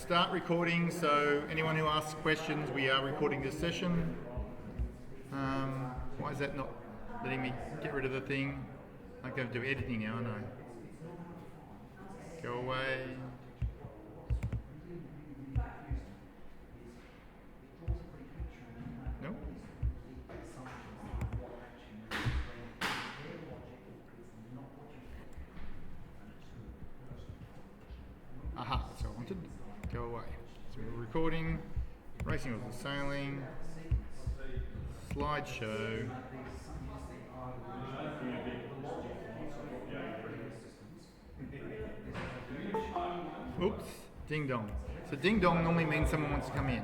start recording, so anyone who asks questions, we are recording this session. Why is that not letting me get rid of the thing? I go do editing now, aren't I? Go away. No? Aha, that's what I wanted. Go away. So we're recording, racing rules and sailing, slideshow. Oops, ding dong. So ding dong normally means someone wants to come in.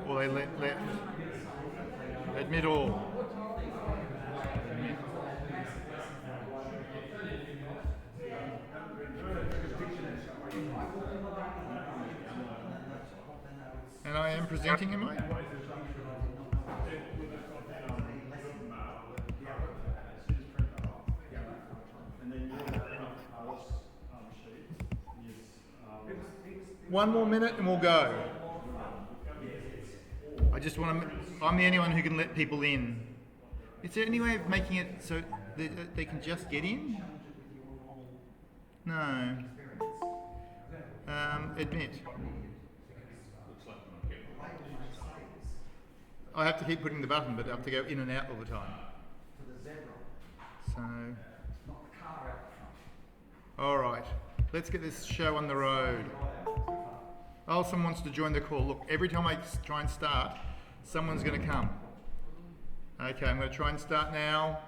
Or they left. Admit all. And I am presenting, am I? One more minute and we'll go. I just want to, I'm the only one who can let people in. Is there any way of making it so they can just get in? No. Admit. I have to keep putting the button, but I have to go in and out all the time. So, all right, let's get this show on the road. Oh, someone wants to join the call. Look, every time I try and start, someone's going to come. Okay, I'm going to try and start now.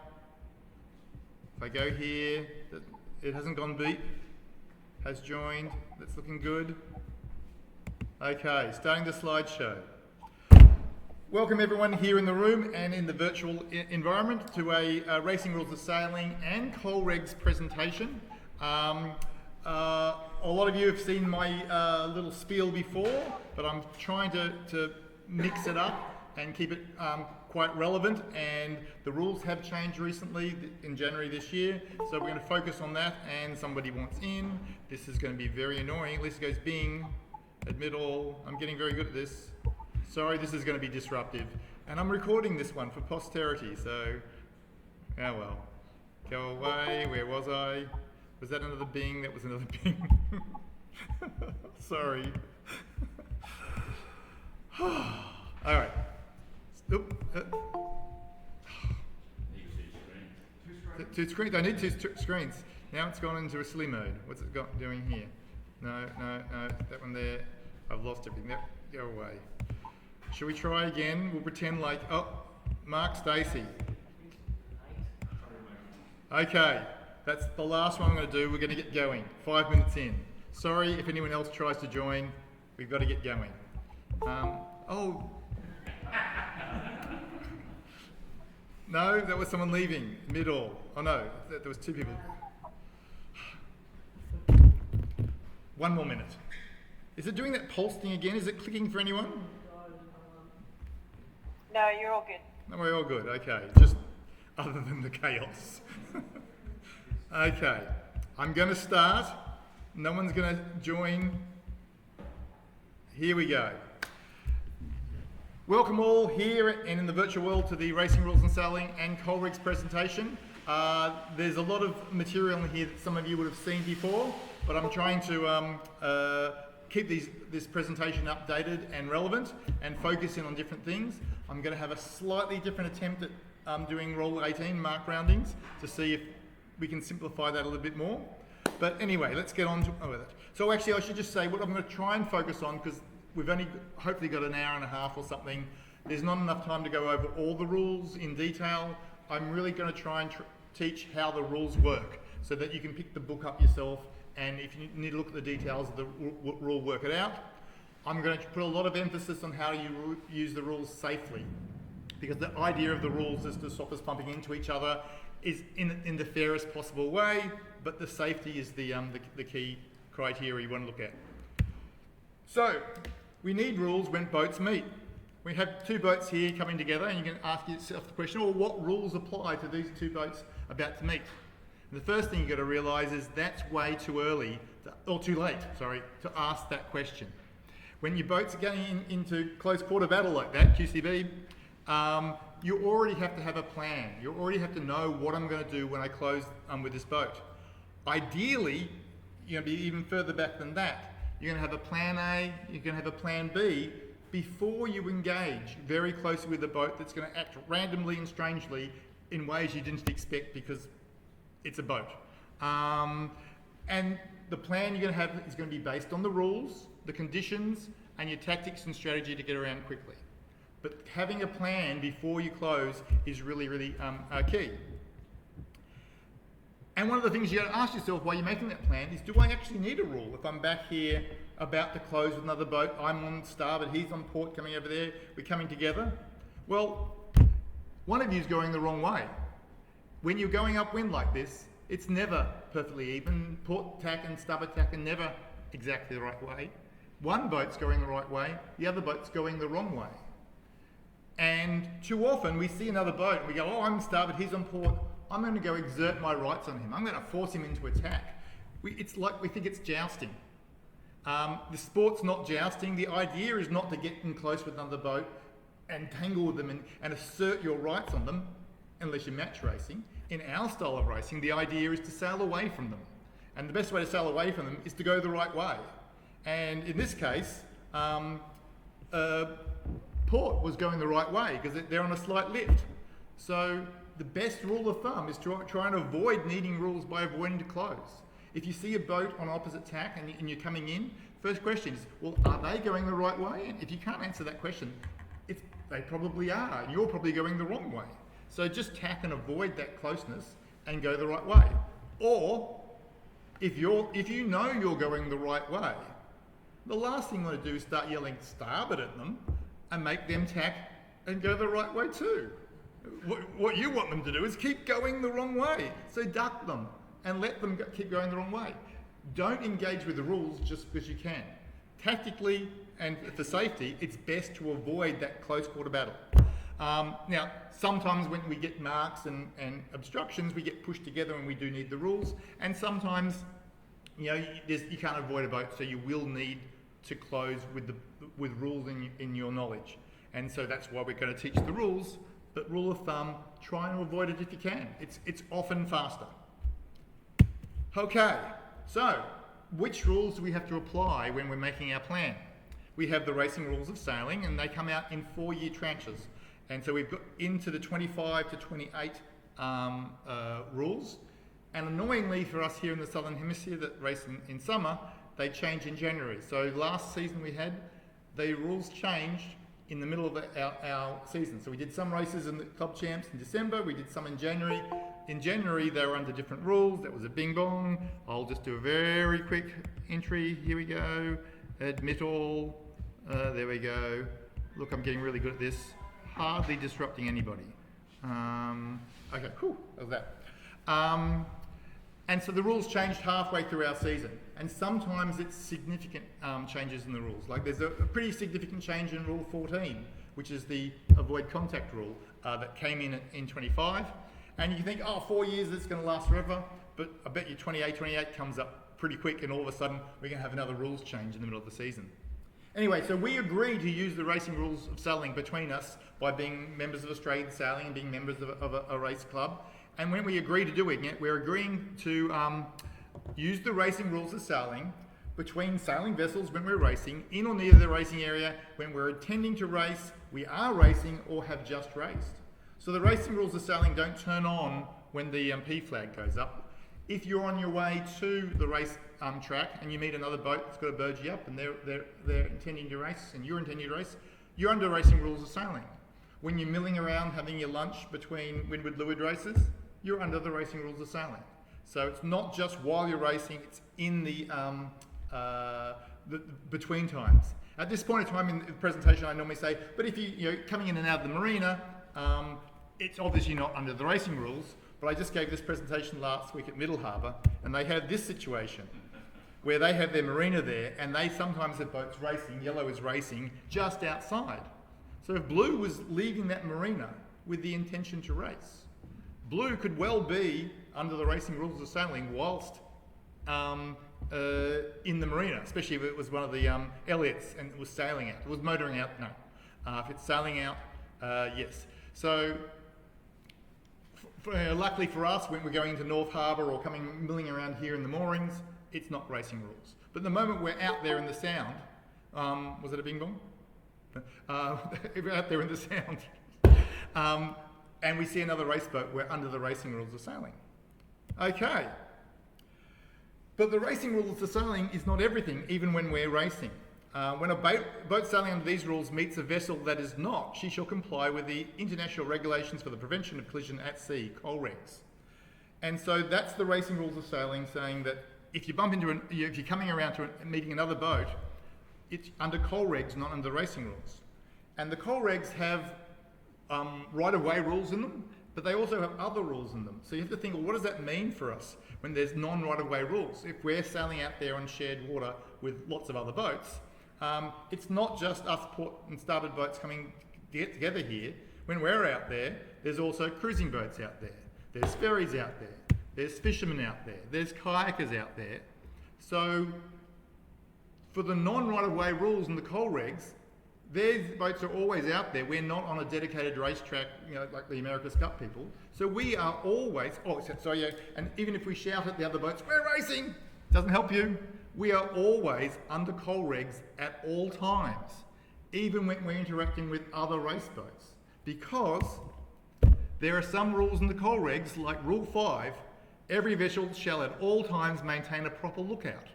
If I go here, it hasn't gone beep. Has joined. That's looking good. Okay, starting the slideshow. Welcome everyone here in the room and in the virtual environment to a Racing Rules of Sailing and Coal Regs presentation. A lot of you have seen my little spiel before, but I'm trying to mix it up and keep it quite relevant, and the rules have changed recently in January this year, so we're going to focus on that. And somebody wants in. This is going to be very annoying. Lisa goes bing, admit all. I'm getting very good at this. Sorry, this is going to be disruptive. And I'm recording this one for posterity, so, oh well. Go away, where was I? Was that another bing? That was another bing. Sorry. All right. Oop. Two screens. I need two screens. Now it's gone into a slim mode. What's it got doing here? No. That one there. I've lost everything. Go away. Shall we try again? We'll pretend like, oh, Mark Stacey. Okay, that's the last one I'm going to do. We're going to get going. 5 minutes in. Sorry if anyone else tries to join. We've got to get going. Oh. No, that was someone leaving mid-all. Oh no, there was two people. 1 more minute. Is it doing that pulse thing again? Is it clicking for anyone? No, you're all good. No, we're all good, okay. Just other than the chaos. Okay, I'm going to start. No one's going to join. Here we go. Welcome all here and in the virtual world to the Racing Rules and Sailing and Coal Regs presentation. There's a lot of material in here that some of you would have seen before, but I'm trying to keep this presentation updated and relevant and focus in on different things. I'm going to have a slightly different attempt at doing Rule 18 mark roundings to see if we can simplify that a little bit more. But anyway, let's get on with it. So actually I should just say what I'm going to try and focus on, because we've only hopefully got an hour and a half or something. There's not enough time to go over all the rules in detail. I'm really going to try and teach how the rules work so that you can pick the book up yourself, and if you need to look at the details of the rule, work it out. I'm going to put a lot of emphasis on how you use the rules safely, because the idea of the rules is to stop us bumping into each other is in the fairest possible way, but the safety is the key criteria you want to look at. So, we need rules when boats meet. We have two boats here coming together, and you can ask yourself the question, well, what rules apply to these two boats about to meet? And the first thing you've got to realise is that's way too early, or too late, sorry, to ask that question. When your boats are going into close quarter battle like that, QCB, you already have to have a plan. You already have to know what I'm going to do when I close with this boat. Ideally, you're going to be even further back than that. You're going to have a plan A, you're going to have a plan B before you engage very closely with a boat that's going to act randomly and strangely in ways you didn't expect because it's a boat. And the plan you're going to have is going to be based on the rules, the conditions, and your tactics and strategy to get around quickly. But having a plan before you close is really, really key. And one of the things you got to ask yourself while you're making that plan is, do I actually need a rule? If I'm back here about to close with another boat, I'm on starboard, he's on port coming over there, we're coming together. Well, one of you's going the wrong way. When you're going upwind like this, it's never perfectly even. Port tack and starboard tack are never exactly the right way. One boat's going the right way, the other boat's going the wrong way. And too often we see another boat and we go, oh, I'm starboard, he's on port, I'm going to go exert my rights on him. I'm going to force him into attack. It's like we think it's jousting. The sport's not jousting. The idea is not to get in close with another boat and tangle with them and assert your rights on them, unless you're match racing. In our style of racing, the idea is to sail away from them. And the best way to sail away from them is to go the right way. And in this case, port was going the right way because they're on a slight lift. So the best rule of thumb is to try and avoid needing rules by avoiding to close. If you see a boat on opposite tack and you're coming in, first question is, well, are they going the right way? And if you can't answer that question, they probably are. You're probably going the wrong way. So just tack and avoid that closeness and go the right way. Or if you know you're going the right way, the last thing you want to do is start yelling starboard at them and make them tack and go the right way too. What you want them to do is keep going the wrong way. So duck them and let them keep going the wrong way. Don't engage with the rules just because you can. Tactically and for safety, it's best to avoid that close quarter battle. Now, sometimes when we get marks and obstructions, we get pushed together and we do need the rules. And sometimes, you can't avoid a boat, so you will need to close with rules in your knowledge. And so that's why we're going to teach the rules. But rule of thumb, try and avoid it if you can. It's often faster. Okay, so which rules do we have to apply when we're making our plan? We have the racing rules of sailing, and they come out in 4-year tranches. And so we've got into the 25 to 28 rules. And annoyingly for us here in the Southern Hemisphere that race in summer, they change in January. So last season we had, the rules changed in the middle of our season. So we did some races in the Club Champs in December, we did some in January. In January they were under different rules, that was a bing bong. I'll just do a very quick entry, here we go, admit all, there we go. Look, I'm getting really good at this, hardly disrupting anybody. Okay, cool, that was that. And so the rules changed halfway through our season, and sometimes it's significant changes in the rules. Like there's a pretty significant change in Rule 14, which is the avoid contact rule that came in 25. And you think, 4 years, it's going to last forever, but I bet you 28 comes up pretty quick, and all of a sudden we're going to have another rules change in the middle of the season. Anyway, so we agreed to use the racing rules of sailing between us by being members of Australian Sailing and being members of a race club. And when we agree to doing it, we're agreeing to use the racing rules of sailing between sailing vessels when we're racing, in or near the racing area, when we're intending to race, we are racing, or have just raced. So the racing rules of sailing don't turn on when the P flag goes up. If you're on your way to the race track and you meet another boat that's got to bird you up and they're intending to race and you're intending to race, you're under racing rules of sailing. When you're milling around having your lunch between windward-leeward races, you're under the racing rules of sailing. So it's not just while you're racing, it's in the between times. At this point in time in the presentation, I normally say, but if you're coming in and out of the marina, it's obviously not under the racing rules, but I just gave this presentation last week at Middle Harbour, and they had this situation where they have their marina there, and they sometimes have boats racing, yellow is racing, just outside. So if blue was leaving that marina with the intention to race, blue could well be under the racing rules of sailing whilst in the marina, especially if it was one of the Elliots and it was sailing out. It was motoring out, no. If it's sailing out, yes. So luckily for us, when we're going into North Harbour or milling around here in the moorings, it's not racing rules. But the moment we're out there in the Sound, was it a bing bong? We're out there in the Sound, and we see another race boat, we're under the racing rules of sailing. Okay. But the racing rules of sailing is not everything, even when we're racing. When a boat sailing under these rules meets a vessel that is not, she shall comply with the International Regulations for the Prevention of Collision at Sea, COLREGs. And so that's the racing rules of sailing, saying that if you bump into if you're coming around to meeting another boat, it's under COLREGs, not under racing rules. And the COLREGs have right-of-way rules in them, but they also have other rules in them. So you have to think, well, what does that mean for us when there's non-right-of-way rules? If we're sailing out there on shared water with lots of other boats, it's not just us port and starboard boats coming together here. When we're out there, there's also cruising boats out there. There's ferries out there. There's fishermen out there. There's kayakers out there. So for the non-right-of-way rules and the COLREGs, their boats are always out there. We're not on a dedicated racetrack, like the America's Cup people. So we are always, and even if we shout at the other boats, we're racing, doesn't help you. We are always under COLREGs at all times, even when we're interacting with other race boats. Because there are some rules in the COLREGs, like Rule 5, every vessel shall at all times maintain a proper lookout.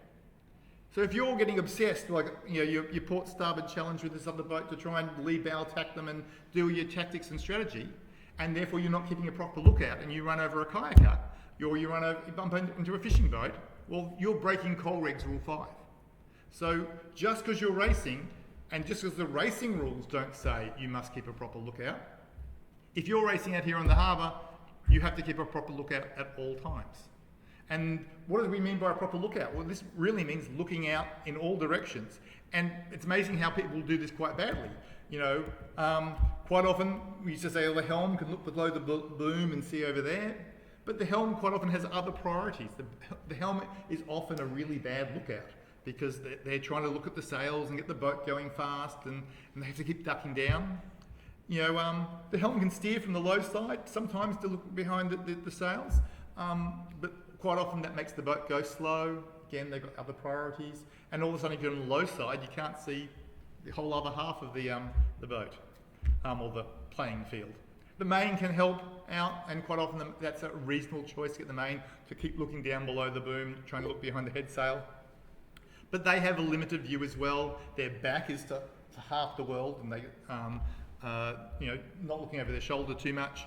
So if you're getting obsessed, like your port starboard challenge with this other boat to try and lead bow attack them and do your tactics and strategy, and therefore you're not keeping a proper lookout and you run over a kayaker, or you bump into a fishing boat, well, you're breaking COLREGs Rule 5. So just because you're racing, and just because the racing rules don't say you must keep a proper lookout, if you're racing out here on the harbour, you have to keep a proper lookout at all times. And what do we mean by a proper lookout? Well, this really means looking out in all directions. And it's amazing how people do this quite badly. Quite often we used to say, the helm can look below the boom and see over there. But the helm quite often has other priorities. The helm is often a really bad lookout because they're trying to look at the sails and get the boat going fast, and they have to keep ducking down. The helm can steer from the low side sometimes to look behind the sails, but quite often that makes the boat go slow. Again, they've got other priorities, and all of a sudden if you're on the low side, you can't see the whole other half of the boat, or the playing field. The main can help out, and quite often that's a reasonable choice to get the main to keep looking down below the boom, trying to look behind the head sail. But they have a limited view as well. Their back is to half the world, and they, not looking over their shoulder too much.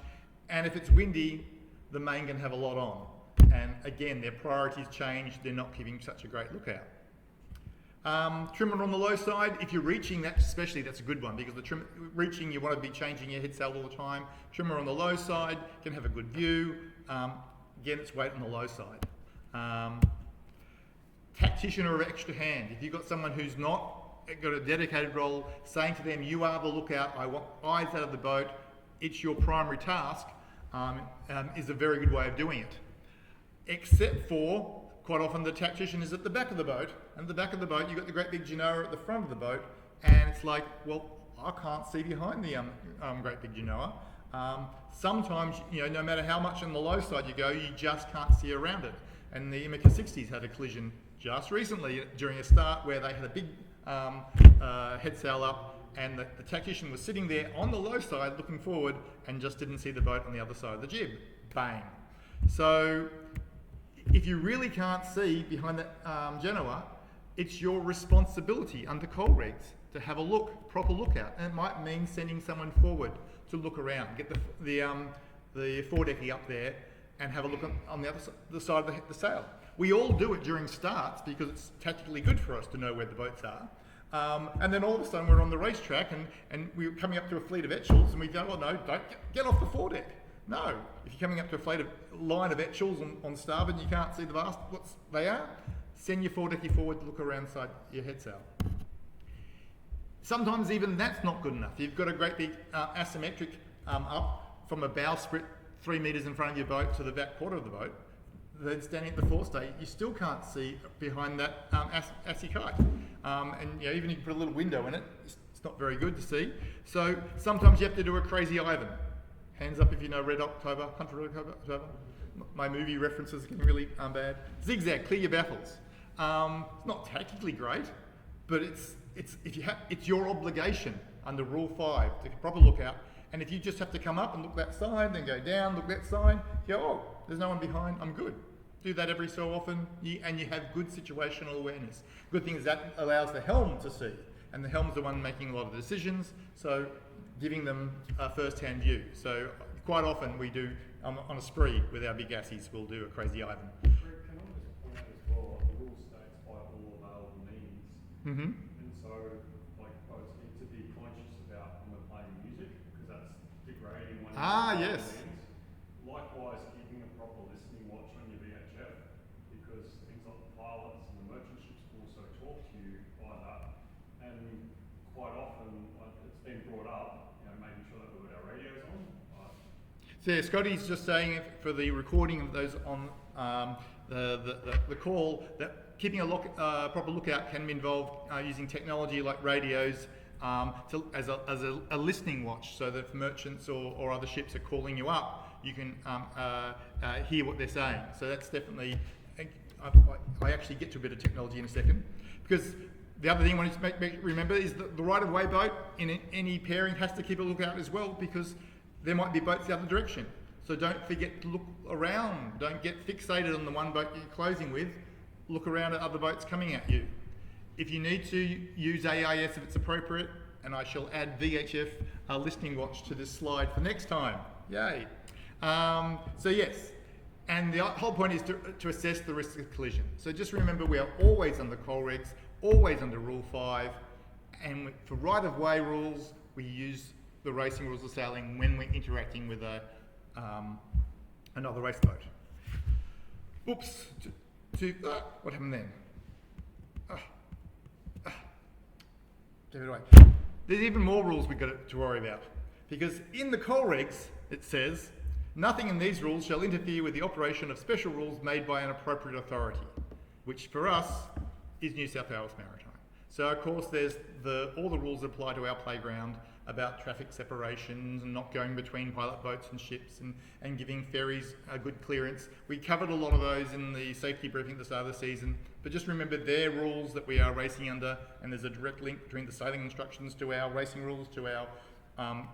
And if it's windy, the main can have a lot on. And again, their priorities change. They're not keeping such a great lookout. Trimmer on the low side, if you're reaching, that's a good one, because reaching, you want to be changing your head sail all the time. Trimmer on the low side can have a good view. Again, it's weight on the low side. Tactician or extra hand. If you've got someone who's not got a dedicated role, saying to them, you are the lookout, I want eyes out of the boat, it's your primary task, is a very good way of doing it. Except for, quite often the tactician is at the back of the boat, and at the back of the boat you've got the great big genoa at the front of the boat, and it's like, well, I can't see behind the great big genoa. Sometimes, no matter how much on the low side you go, you just can't see around it. And the MYC 60s had a collision just recently during a start where they had a big head sail up, and the tactician was sitting there on the low side looking forward and just didn't see the boat on the other side of the jib. Bang. So if you really can't see behind that genoa, it's your responsibility under COLREGs to have a proper lookout. And it might mean sending someone forward to look around, get the foredeckie up there and have a look on the side of the sail. We all do it during starts because it's tactically good for us to know where the boats are. And then all of a sudden we're on the racetrack and we're coming up to a fleet of Etchells and we go, oh no, don't get off the foredeck. No, if you're coming up to a line of Etchells on starboard and you can't see what they are, send your foredeckie forward to look around inside your head sail. Sometimes even that's not good enough. You've got a great big asymmetric up from a bowsprit 3 metres in front of your boat to the back quarter of the boat. then standing at the forestay, you still can't see behind that assy kite. And even if you put a little window in it, it's not very good to see. So sometimes you have to do a crazy Ivan. Hands up if you know Red October, Hunter Red October. My movie references are getting really bad. Zigzag, clear your baffles. It's not tactically great, but it's your obligation under Rule 5 to proper lookout. And if you just have to come up and look that side, then go down, look that side, you go, oh, there's no one behind, I'm good. Do that every so often, and you have good situational awareness. Good thing is that allows the helm to see, and the helm's the one making a lot of the decisions, so giving them a first-hand view. So quite often we do, on a spree with our big assies, we'll do a crazy Ivan. Can I just point out as well, the rule states by all available means. Mm-hmm. And so, boats need to be conscious about when we're playing music, because that's degrading one of the yes. means. Likewise, keeping a proper listening watch on your VHF, because things like the pilots and the merchant ships also talk to you by that. And quite often, it's been brought up, making sure that we've got our radios on. So yeah, Scotty's just saying for the recording of those on the call that keeping a proper lookout can involve using technology like radios as a listening watch, so that if merchants or other ships are calling you up, you can hear what they're saying. So that's definitely, I actually get to a bit of technology in a second, because the other thing I want to remember is that the right-of-way boat in any pairing has to keep a lookout as well, because there might be boats the other direction. So don't forget to look around. Don't get fixated on the one boat you're closing with. Look around at other boats coming at you. If you need to, use AIS if it's appropriate, and I shall add VHF listening watch to this slide for next time. Yay. So yes, and the whole point is to assess the risk of collision. So just remember, we are always under coal regs, always under Rule 5, and for right-of-way rules, we use the racing rules of sailing when we're interacting with another race boat. Oops, what happened then? Take it away. There's even more rules we've got to worry about, because in the coal regs it says, nothing in these rules shall interfere with the operation of special rules made by an appropriate authority, which for us is New South Wales Maritime. So of course there's all the rules that apply to our playground about traffic separations and not going between pilot boats and ships and giving ferries a good clearance. We covered a lot of those in the safety briefing at the start of the season, but just remember they're rules that we are racing under, and there's a direct link between the sailing instructions to our racing rules, to our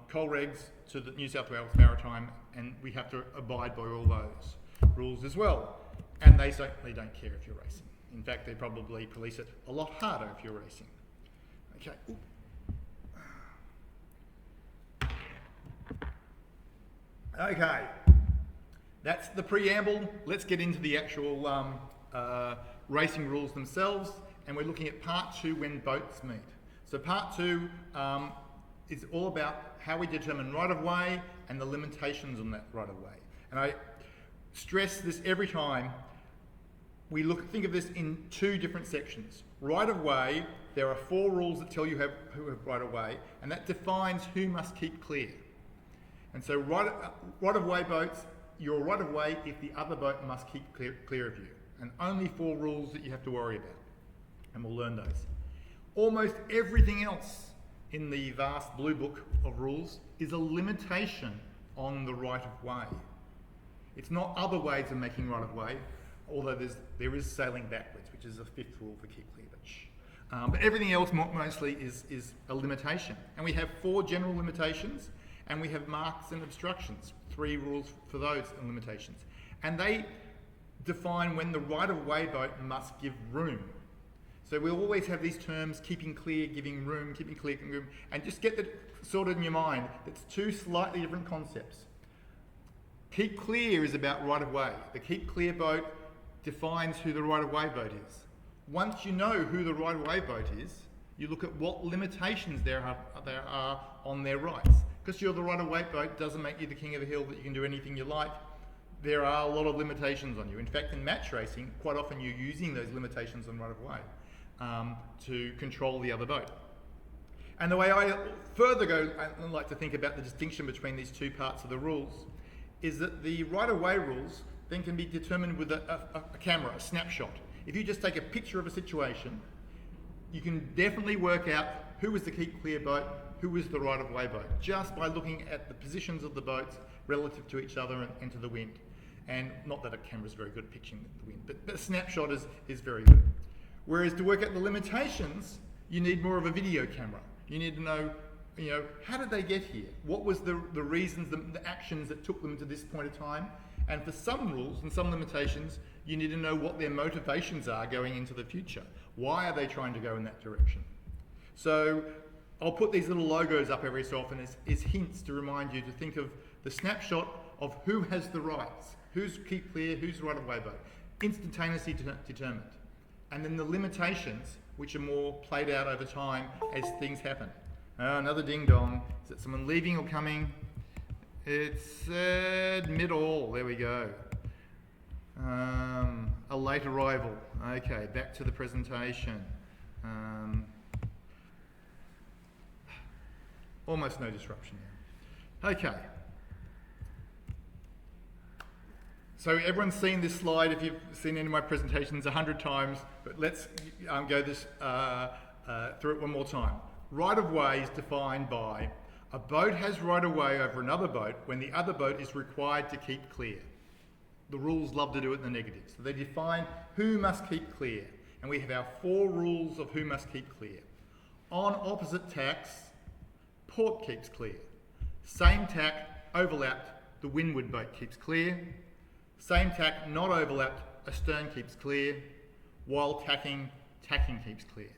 coal regs, to the New South Wales Maritime, and we have to abide by all those rules as well. And they certainly don't care if you're racing. In fact, they probably police it a lot harder if you're racing. Okay. Ooh. Okay, that's the preamble. Let's get into the actual racing rules themselves, and we're looking at part 2, when boats meet. So part 2 is all about how we determine right-of-way and the limitations on that right-of-way. And I stress this every time. We think of this in 2 different sections. Right-of-way, there are 4 rules that tell you who have right-of-way, and that defines who must keep clear. And so right-of-way boats, you're right-of-way if the other boat must keep clear of you. And only 4 rules that you have to worry about. And we'll learn those. Almost everything else in the vast blue book of rules is a limitation on the right-of-way. It's not other ways of making right-of-way, although there is sailing backwards, which is a 5th rule for keep cleavage. But everything else mostly is a limitation. And we have 4 general limitations, and we have marks and obstructions, 3 rules for those limitations. And they define when the right-of-way boat must give room. So we'll always have these terms, keeping clear, giving room, keeping clear, giving room, and just get that sorted in your mind. It's 2 slightly different concepts. Keep clear is about right-of-way. The keep clear boat defines who the right-of-way boat is. Once you know who the right-of-way boat is, you look at what limitations there are on their rights. Because you're the right-of-way boat doesn't make you the king of the hill that you can do anything you like. There are a lot of limitations on you. In fact, in match racing, quite often you're using those limitations on right-of-way to control the other boat. And the way I further go, I like to think about the distinction between these 2 parts of the rules, is that the right-of-way rules then can be determined with a camera, a snapshot. If you just take a picture of a situation, you can definitely work out who was the keep clear boat, who was the right of way boat, just by looking at the positions of the boats relative to each other and to the wind. And not that a camera is very good at picturing the wind, but a snapshot is very good. Whereas to work out the limitations, you need more of a video camera. You need to know, how did they get here? What was the reasons, the actions that took them to this point of time? And for some rules and some limitations, you need to know what their motivations are going into the future. Why are they trying to go in that direction? So I'll put these little logos up every so often as hints to remind you to think of the snapshot of who has the rights, who's keep clear, who's right of way boat, instantaneously determined. And then the limitations, which are more played out over time as things happen. Another ding dong. Is it someone leaving or coming? It said mid-all, there we go. A late arrival. Okay, back to the presentation. Almost no disruption there. Okay. So everyone's seen this slide if you've seen any of my presentations 100 times, but let's go this through it one more time. Right of way is defined by a boat has right of way over another boat when the other boat is required to keep clear. The rules love to do it in the negative. So they define who must keep clear. And we have our 4 rules of who must keep clear. On opposite tacks, port keeps clear. Same tack, overlapped, the windward boat keeps clear. Same tack, not overlapped, astern keeps clear. While tacking keeps clear.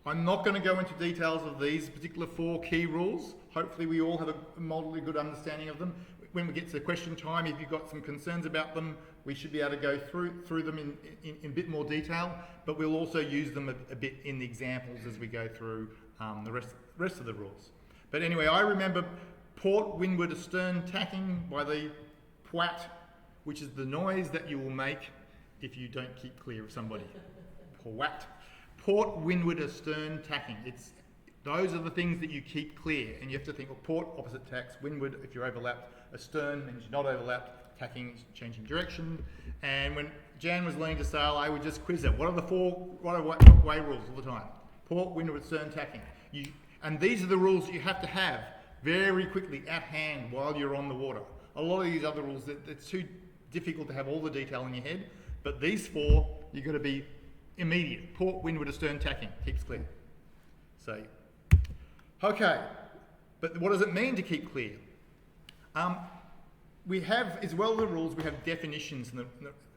I'm not going to go into details of these particular 4 key rules. Hopefully we all have a moderately good understanding of them. When we get to question time, if you've got some concerns about them, we should be able to go through them in a bit more detail, but we'll also use them a bit in the examples as we go through the rest of the rules. But anyway, I remember port, windward, astern tacking by the pwat, which is the noise that you will make if you don't keep clear of somebody. Pwat. Port, windward, astern tacking. Those are the things that you keep clear, and you have to think of port, opposite tacks, windward if you're overlapped, astern means you're not overlapped, tacking is changing direction. And when Jan was learning to sail, I would just quiz her. What are the 4 right-of-way rules all the time? Port, windward, astern tacking. And these are the rules that you have to have very quickly at hand while you're on the water. A lot of these other rules, it's too difficult to have all the detail in your head, but these 4, you've got to be immediate. Port, windward, astern tacking, keeps clear. So, okay, but what does it mean to keep clear? We have, as well as the rules, we have definitions in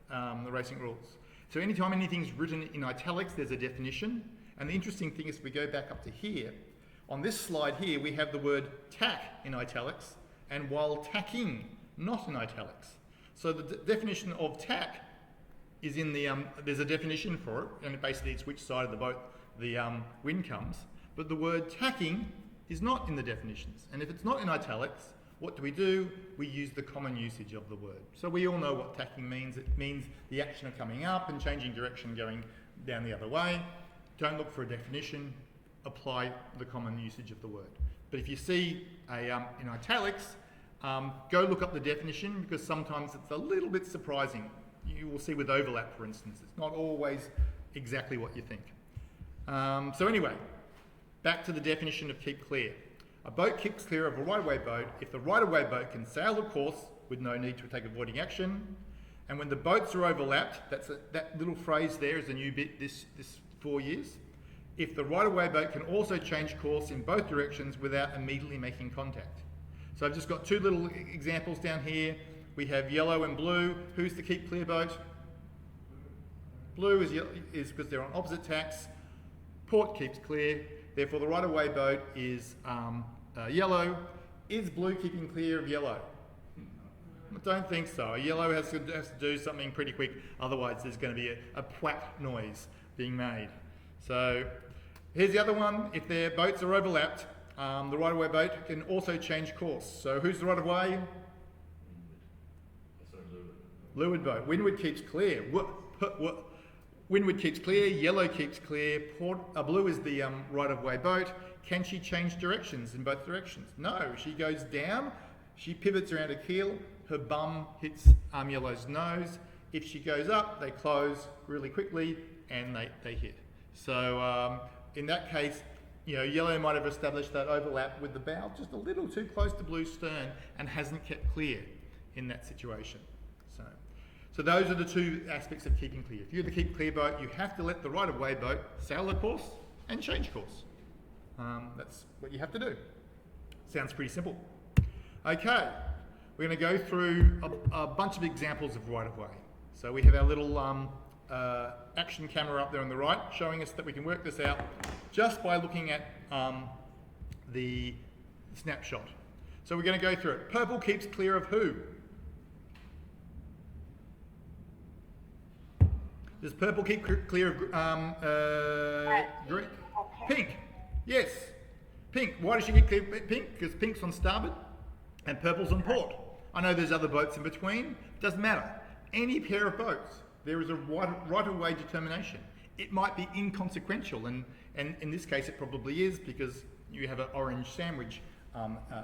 the racing rules. So anytime anything's written in italics, there's a definition. And the interesting thing is, if we go back up to here, on this slide here, we have the word tack in italics, and while tacking, not in italics. So the definition of tack is in the, there's a definition for it, and basically it's which side of the boat the wind comes. But the word tacking is not in the definitions. And if it's not in italics, what do? We use the common usage of the word. So we all know what tacking means. It means the action of coming up and changing direction, going down the other way. Don't look for a definition, apply the common usage of the word. But if you see in italics, go look up the definition, because sometimes it's a little bit surprising. You will see with overlap, for instance, it's not always exactly what you think. So anyway, back to the definition of keep clear. A boat keeps clear of a right-of-way boat if the right-of-way boat can sail the course with no need to take avoiding action, and when the boats are overlapped, that little phrase there is a new bit this 4 years, if the right-of-way boat can also change course in both directions without immediately making contact. So I've just got 2 little examples down here. We have yellow and blue. Who's the keep clear boat? Blue is because they're on opposite tacks. Port keeps clear. Therefore, the right-of-way boat is yellow. Is blue keeping clear of yellow? I don't think so. Yellow has to do something pretty quick. Otherwise, there's going to be a pwat noise being made. So here's the other one. If their boats are overlapped, the right-of-way boat can also change course. So who's the right-of-way? Leeward boat. Windward keeps clear. Windward keeps clear. Yellow keeps clear. Blue is the right-of-way boat. Can she change directions in both directions? No. She goes down. She pivots around her keel, her bum hits yellow's nose. If she goes up, they close really quickly and they hit. So in that case, yellow might have established that overlap with the bow just a little too close to blue's stern and hasn't kept clear in that situation. So those are the two aspects of keeping clear. If you're the keep clear boat, you have to let the right-of-way boat sail the course and change course. That's what you have to do. Sounds pretty simple. Okay, we're going to go through a bunch of examples of right-of-way. So we have our little action camera up there on the right showing us that we can work this out just by looking at the snapshot. So we're going to go through it. Purple keeps clear of who? Does purple keep clear of green? Pink. Yes. Pink. Why does she get clear of pink? Because pink's on starboard and purple's on port. I know there's other boats in between. Doesn't matter. Any pair of boats, there is a right-of-way determination. It might be inconsequential, and in this case it probably is because you have an orange sandwich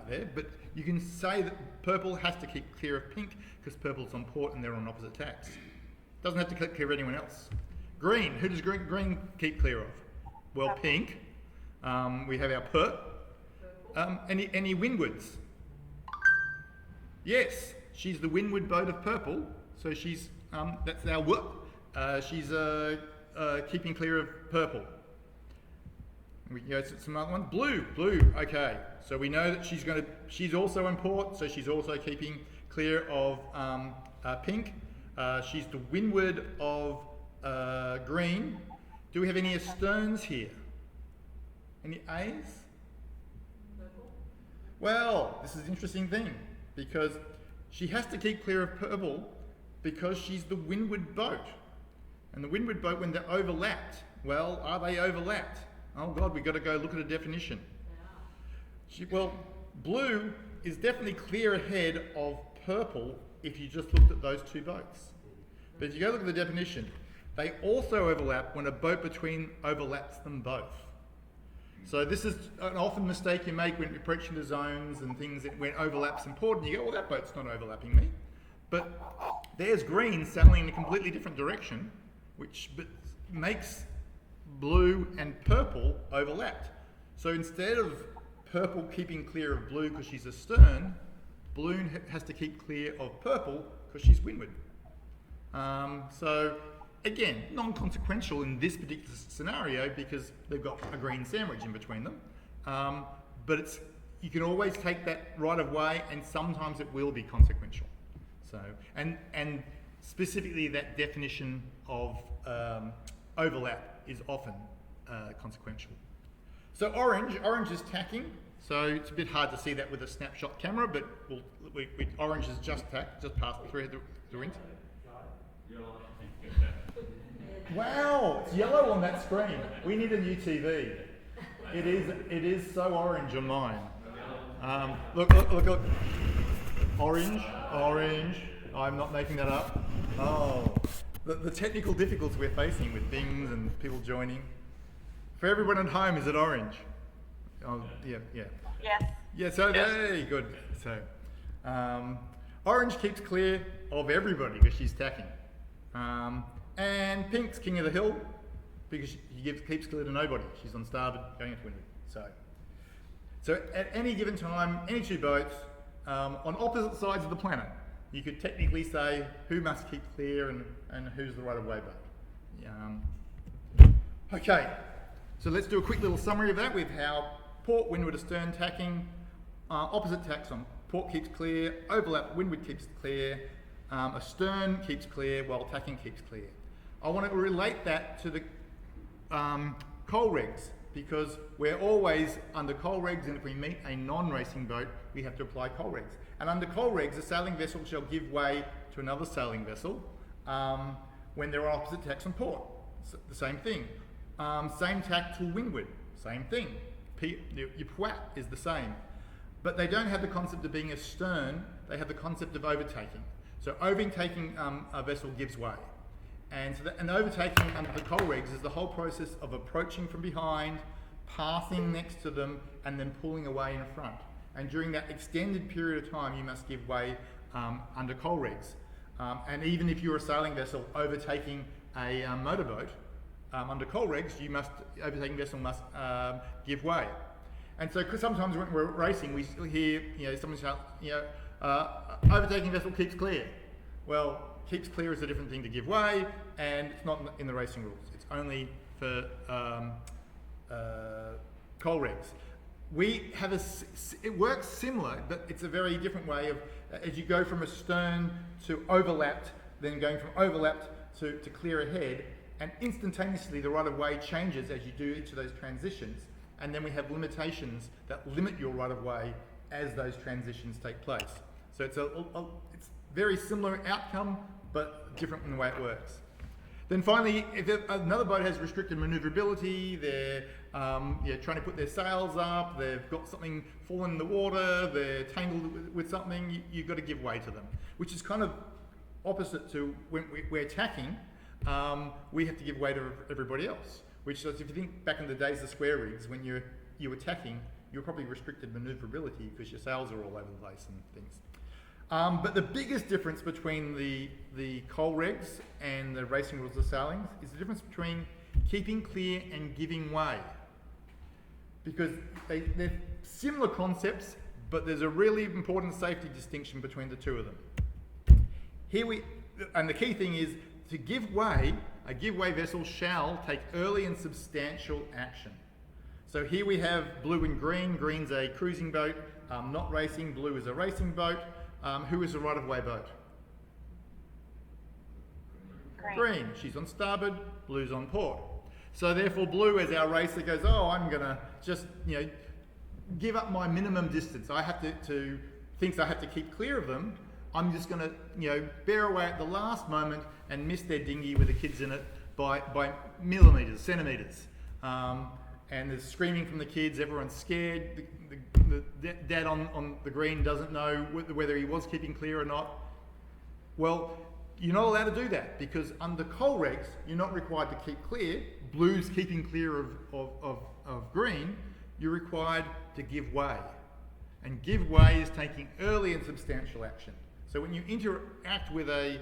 there, but you can say that purple has to keep clear of pink because purple's on port and they're on opposite tacks. Doesn't have to keep clear of anyone else. Green, who does green keep clear of? Well, pink. We have our pert. Any windwards? Yes, she's the windward boat of purple, so she's that's our work. She's keeping clear of purple. We can go to some other ones. Blue, okay. So we know that she's also in port, so she's also keeping clear of pink. She's the windward of green. Do we have any asterns here? Any A's? Well, this is an interesting thing because she has to keep clear of purple because she's the windward boat. And the windward boat, when they're overlapped, well, are they overlapped? Oh God, we've got to go look at a definition. Well, blue is definitely clear ahead of purple if you just looked at those two boats. But if you go look at the definition, they also overlap when a boat between overlaps them both. So this is an often mistake you make when you're approaching the zones and things when overlap's important. You go, well, that boat's not overlapping me. But there's green sailing in a completely different direction, which makes blue and purple overlapped. So instead of purple keeping clear of blue because she's astern, blue has to keep clear of purple because she's windward. So again, non-consequential in this particular scenario because they've got a green sandwich in between them. But you can always take that right of way, and sometimes it will be consequential. So and specifically that definition of overlap is often consequential. So orange is tacking. So it's a bit hard to see that with a snapshot camera, but orange is just tacked, just past the wind. Wow, it's yellow on that screen. We need a new TV. It is so orange on mine. Look. Orange. I'm not making that up. Oh, the technical difficulties we're facing with things and people joining. For everyone at home, is it orange? Oh, yeah. Yes. Yeah, so very good. So, orange keeps clear of everybody because she's tacking. And pink's king of the hill because she keeps clear to nobody. She's on starboard, going into windward. So at any given time, any two boats on opposite sides of the planet, you could technically say who must keep clear and who's the right-of-way boat. Okay, so let's do a quick little summary of that with how port, windward, astern tacking, opposite tacks on port keeps clear, overlap, windward keeps clear, astern keeps clear while tacking keeps clear. I want to relate that to the coal regs because we're always under coal regs, and if we meet a non-racing boat, we have to apply coal regs. And under coal regs, a sailing vessel shall give way to another sailing vessel when there are opposite tacks on port. So the same thing. Same tack to windward, same thing. Your pwat is the same. But they don't have the concept of being astern, they have the concept of overtaking. So overtaking a vessel gives way. And so an overtaking under the coal regs is the whole process of approaching from behind, passing next to them, and then pulling away in front. and during that extended period of time, you must give way under coal regs. And even if you're a sailing vessel overtaking a motorboat, under coal regs, overtaking vessel must give way. And so, because sometimes when we're racing, we hear, someone shout, overtaking vessel keeps clear. Well, keeps clear is a different thing to give way, and it's not in the racing rules. It's only for coal regs. We have it works similar, but it's a very different way of, as you go from astern to overlapped, then going from overlapped to clear ahead, and instantaneously the right of way changes as you do each of those transitions, and then we have limitations that limit your right of way as those transitions take place. So it's it's very similar outcome, but different in the way it works. Then finally, if another boat has restricted manoeuvrability, they're trying to put their sails up, they've got something falling in the water, they're tangled with something, you've got to give way to them, which is kind of opposite to when we're tacking. We have to give way to everybody else, which is, if you think back in the days of square rigs, when you were tacking, you were probably restricted manoeuvrability because your sails are all over the place and things. But the biggest difference between the coal regs and the racing rules of sailing is the difference between keeping clear and giving way. Because they're similar concepts, but there's a really important safety distinction between the two of them. And the key thing is, to give way, a give way vessel shall take early and substantial action. So here we have blue and green. Green's a cruising boat, not racing. Blue is a racing boat. Who is a right of way boat? Green. She's on starboard, blue's on port. So therefore blue, as our racer, goes, I'm gonna just, give up my minimum distance. I have thinks I have to keep clear of them. I'm just gonna, bear away at the last moment and miss their dinghy with the kids in it by millimetres, centimetres. And there's screaming from the kids, everyone's scared. The dad on the green doesn't know whether he was keeping clear or not. Well, you're not allowed to do that, because under coal regs, you're not required to keep clear. Blue's keeping clear of green. You're required to give way. And give way is taking early and substantial action. So when you interact with a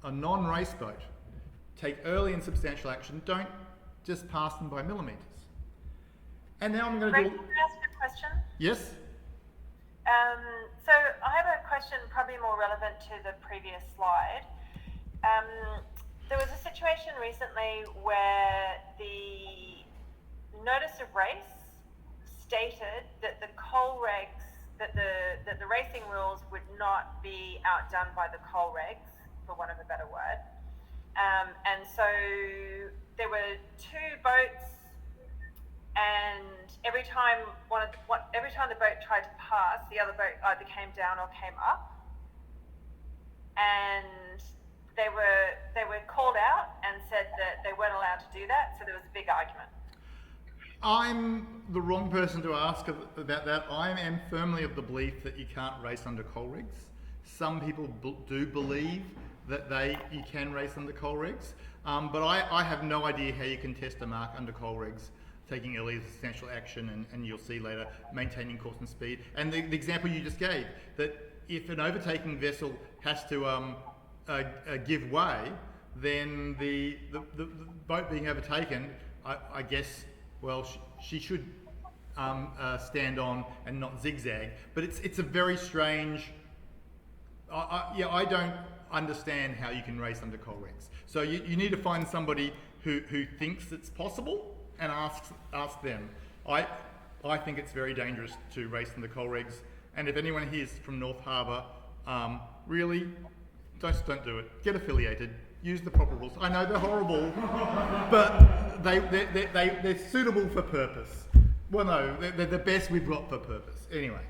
non-race boat, take early and substantial action. Don't just pass them by millimetres. And now I'm going to do... Can I ask a question? Yes? So I have a question probably more relevant to the previous slide. There was a situation recently where the notice of race stated that the coal regs, that the racing rules would not be outdone by the coal regs, for want of a better word. And so there were two boats, and every time the boat tried to pass, the other boat either came down or came up, and they were called out and said that they weren't allowed to do that. So there was a big argument. I'm the wrong person to ask about that. I am firmly of the belief that you can't race under coal regs. Some people do believe that you can race under coal regs, but I have no idea how you can test a mark under coal regs, taking early substantial action, and you'll see later, maintaining course and speed. And the example you just gave, that if an overtaking vessel has to give way, then the boat being overtaken, I guess, well, she should stand on and not zigzag. But it's a very strange... I don't understand how you can race under coal regs. So you need to find somebody who thinks it's possible and ask them. I think it's very dangerous to race under coal regs. And if anyone here is from North Harbour, really, don't do it. Get affiliated. Use the proper rules. I know they're horrible, but they're suitable for purpose. Well, no, they're the best we've got for purpose. Anyway,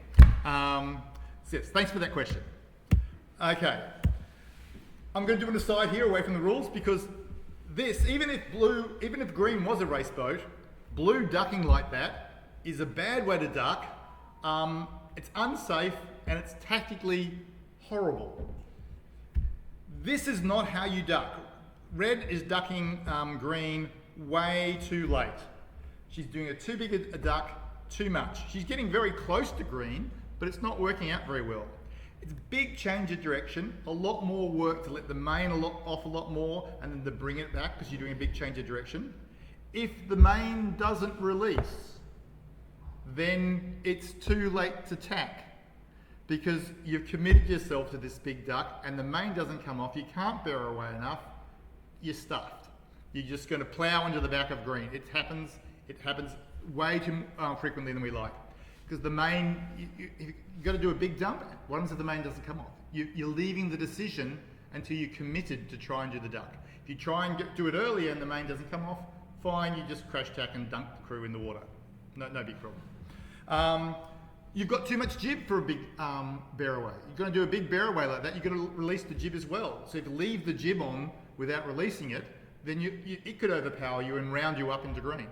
yes, thanks for that question. Okay, I'm going to do an aside here away from the rules, because this, even if green was a race boat, blue ducking like that is a bad way to duck. It's unsafe and it's tactically horrible. This is not how you duck. Red is ducking green way too late. She's doing too big a duck too much. She's getting very close to green, but it's not working out very well. It's a big change of direction, a lot more work to let the main off a lot more and then to bring it back because you're doing a big change of direction. If the main doesn't release, then it's too late to tack because you've committed yourself to this big duck and the main doesn't come off, you can't bear away enough, you're stuffed. You're just going to plough into the back of green. It happens way too frequently than we like. Because the main, you've got to do a big dump. What happens if the main doesn't come off? You're leaving the decision until you're committed to try and do the duck. If you try and do it earlier and the main doesn't come off, fine, you just crash tack and dunk the crew in the water. No big problem. You've got too much jib for a big bear away. You're going to do a big bear away like that, you've got to release the jib as well. So if you leave the jib on without releasing it, then it could overpower you and round you up into green.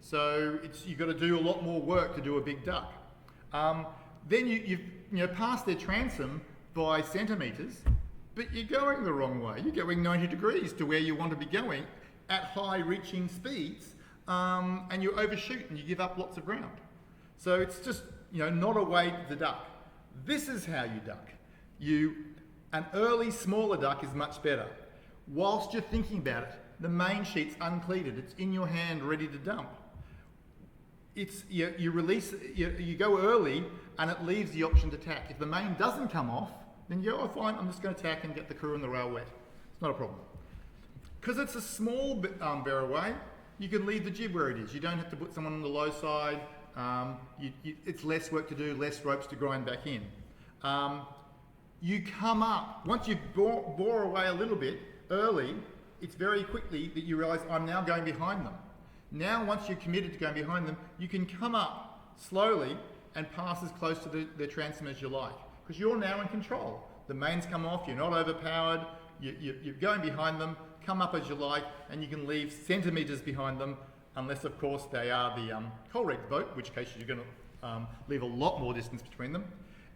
So you've got to do a lot more work to do a big duck. Then you've passed their transom by centimetres, but you're going the wrong way. You're going 90 degrees to where you want to be going at high reaching speeds, and you overshoot and you give up lots of ground. So it's just not a way to duck. This is how you duck. An early smaller duck is much better. Whilst you're thinking about it, the main sheet's uncleated. It's in your hand, ready to dump. You release, you go early, and it leaves the option to tack. If the main doesn't come off, then you go, oh fine, I'm just going to tack and get the crew and the rail wet. It's not a problem. Because it's a small bear away, you can leave the jib where it is. You don't have to put someone on the low side. It's less work to do, less ropes to grind back in. You come up, once you bore away a little bit early, it's very quickly that you realise I'm now going behind them. Now, once you're committed to going behind them, you can come up slowly and pass as close to the transom as you like, because you're now in control. The mains come off, you're not overpowered, you're going behind them, come up as you like, and you can leave centimetres behind them, unless, of course, they are the Colreg's boat, in which case you're going to leave a lot more distance between them.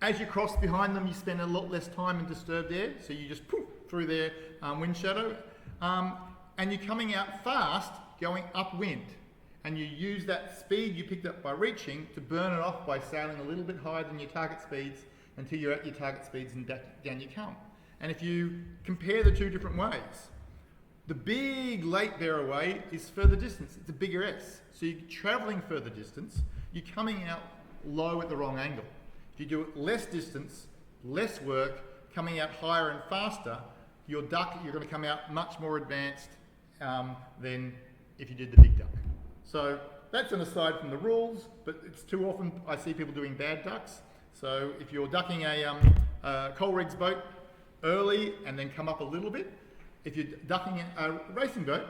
As you cross behind them, you spend a lot less time in disturbed air, so you just poof through their wind shadow, and you're coming out fast, going upwind, and you use that speed you picked up by reaching to burn it off by sailing a little bit higher than your target speeds until you're at your target speeds and down you come. And if you compare the two different ways, the big late bear away is further distance. It's a bigger S. So you're travelling further distance, you're coming out low at the wrong angle. If you do it less distance, less work, coming out higher and faster, your duck, you're going to come out much more advanced than if you did the big duck. So that's an aside from the rules, but it's too often I see people doing bad ducks. So if you're ducking a Colreg's boat early and then come up a little bit, if you're ducking a racing boat,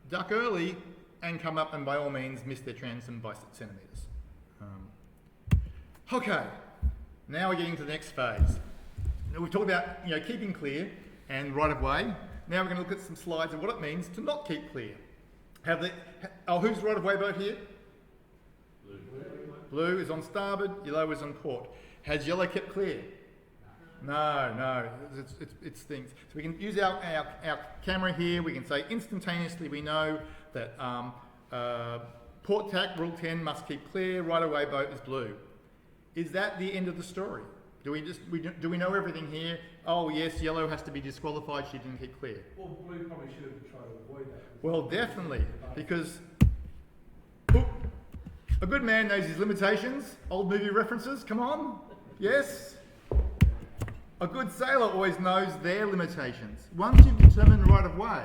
duck early and come up and by all means miss their transom by centimetres. Okay, now we're getting to the next phase. Now we've talked about keeping clear and right of way. Now we're going to look at some slides of what it means to not keep clear. Who's right of way boat here? Blue. Blue is on starboard, yellow is on port. Has yellow kept clear? No, it's things. So we can use our camera here, we can say instantaneously we know that port tack, rule 10, must keep clear, right of way boat is blue. Is that the end of the story? Do we know everything here? Oh yes, yellow has to be disqualified, she didn't keep clear. Well, blue probably should have tried to avoid that. Well, definitely, because a good man knows his limitations. Old movie references, come on. Yes? A good sailor always knows their limitations. Once you've determined right of way,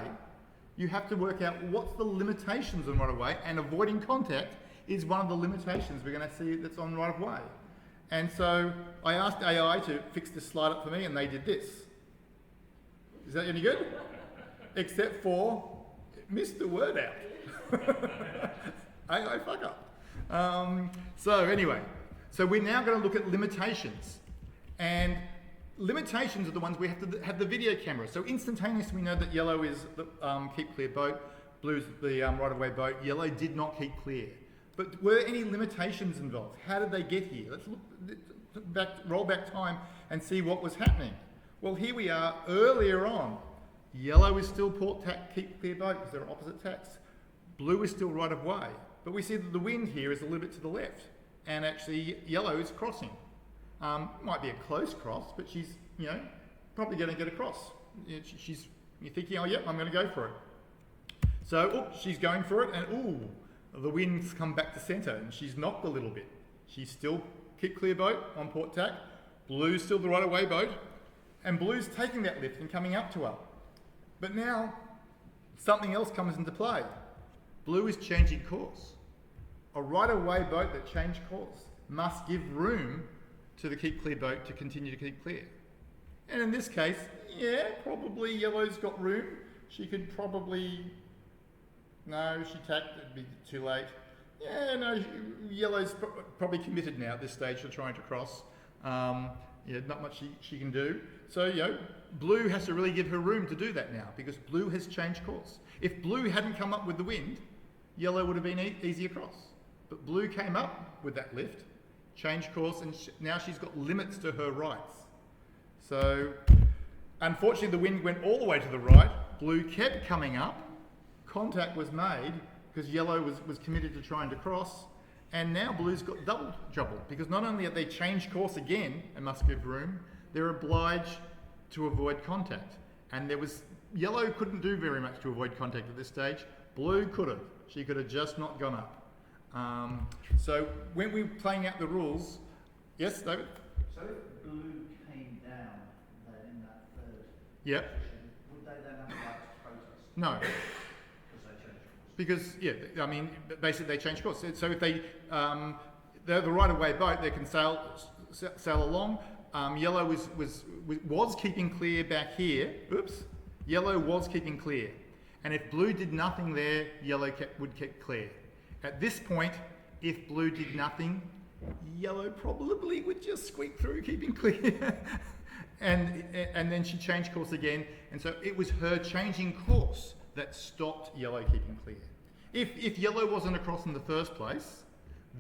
you have to work out what's the limitations on right of way, and avoiding contact is one of the limitations we're going to see that's on right of way. And so I asked AI to fix this slide up for me, and they did this. Is that any good? Except for it missed the word out. AI fuck up. So anyway, so we're now going to look at limitations. And limitations are the ones we have to have the video camera. So instantaneously we know that yellow is the keep clear boat, blue's the right of way boat, yellow did not keep clear. But were any limitations involved? How did they get here? Let's look back, roll back time and see what was happening. Well, here we are earlier on. Yellow is still port tack, keep clear boat because they're opposite tacks. Blue is still right of way. But we see that the wind here is a little bit to the left. and actually yellow is crossing. Might be a close cross, but she's, probably going to get across. You're thinking, oh, yep, I'm going to go for it. So, she's going for it, and the wind's come back to centre, and she's knocked a little bit. She's still kick clear boat on port tack. Blue's still the right of way boat, and Blue's taking that lift and coming up to her. But now, something else comes into play. Blue is changing course. A right of way boat that changed course must give room to the keep clear boat to continue to keep clear. And in this case, probably yellow's got room. She could probably, no, she tacked, it'd be too late. Yellow's probably committed now at this stage to trying to cross. Not much she can do. So, Blue has to really give her room to do that now because Blue has changed course. If Blue hadn't come up with the wind, Yellow would have been easy across. But Blue came up with that lift, changed course, and now she's got limits to her rights. So, unfortunately, the wind went all the way to the right. Blue kept coming up. Contact was made because Yellow was committed to trying to cross. And now Blue's got double trouble because not only have they changed course again and must give room, they're obliged to avoid contact. And Yellow couldn't do very much to avoid contact at this stage. Blue could have. She could have just not gone up. So when we were playing out the rules, yes, David? So if Blue came down then in that third Yep. position, would they then have the right to protest? No. Because they changed course? Because, basically they change course. So if they're the right-of-way boat, they can sail along. Yellow was keeping clear back here. Oops. Yellow was keeping clear. And if Blue did nothing there, Yellow would keep clear. At this point, if Blue did nothing, Yellow probably would just squeak through, keeping clear. and then she changed course again. And so it was her changing course that stopped Yellow keeping clear. If Yellow wasn't across in the first place,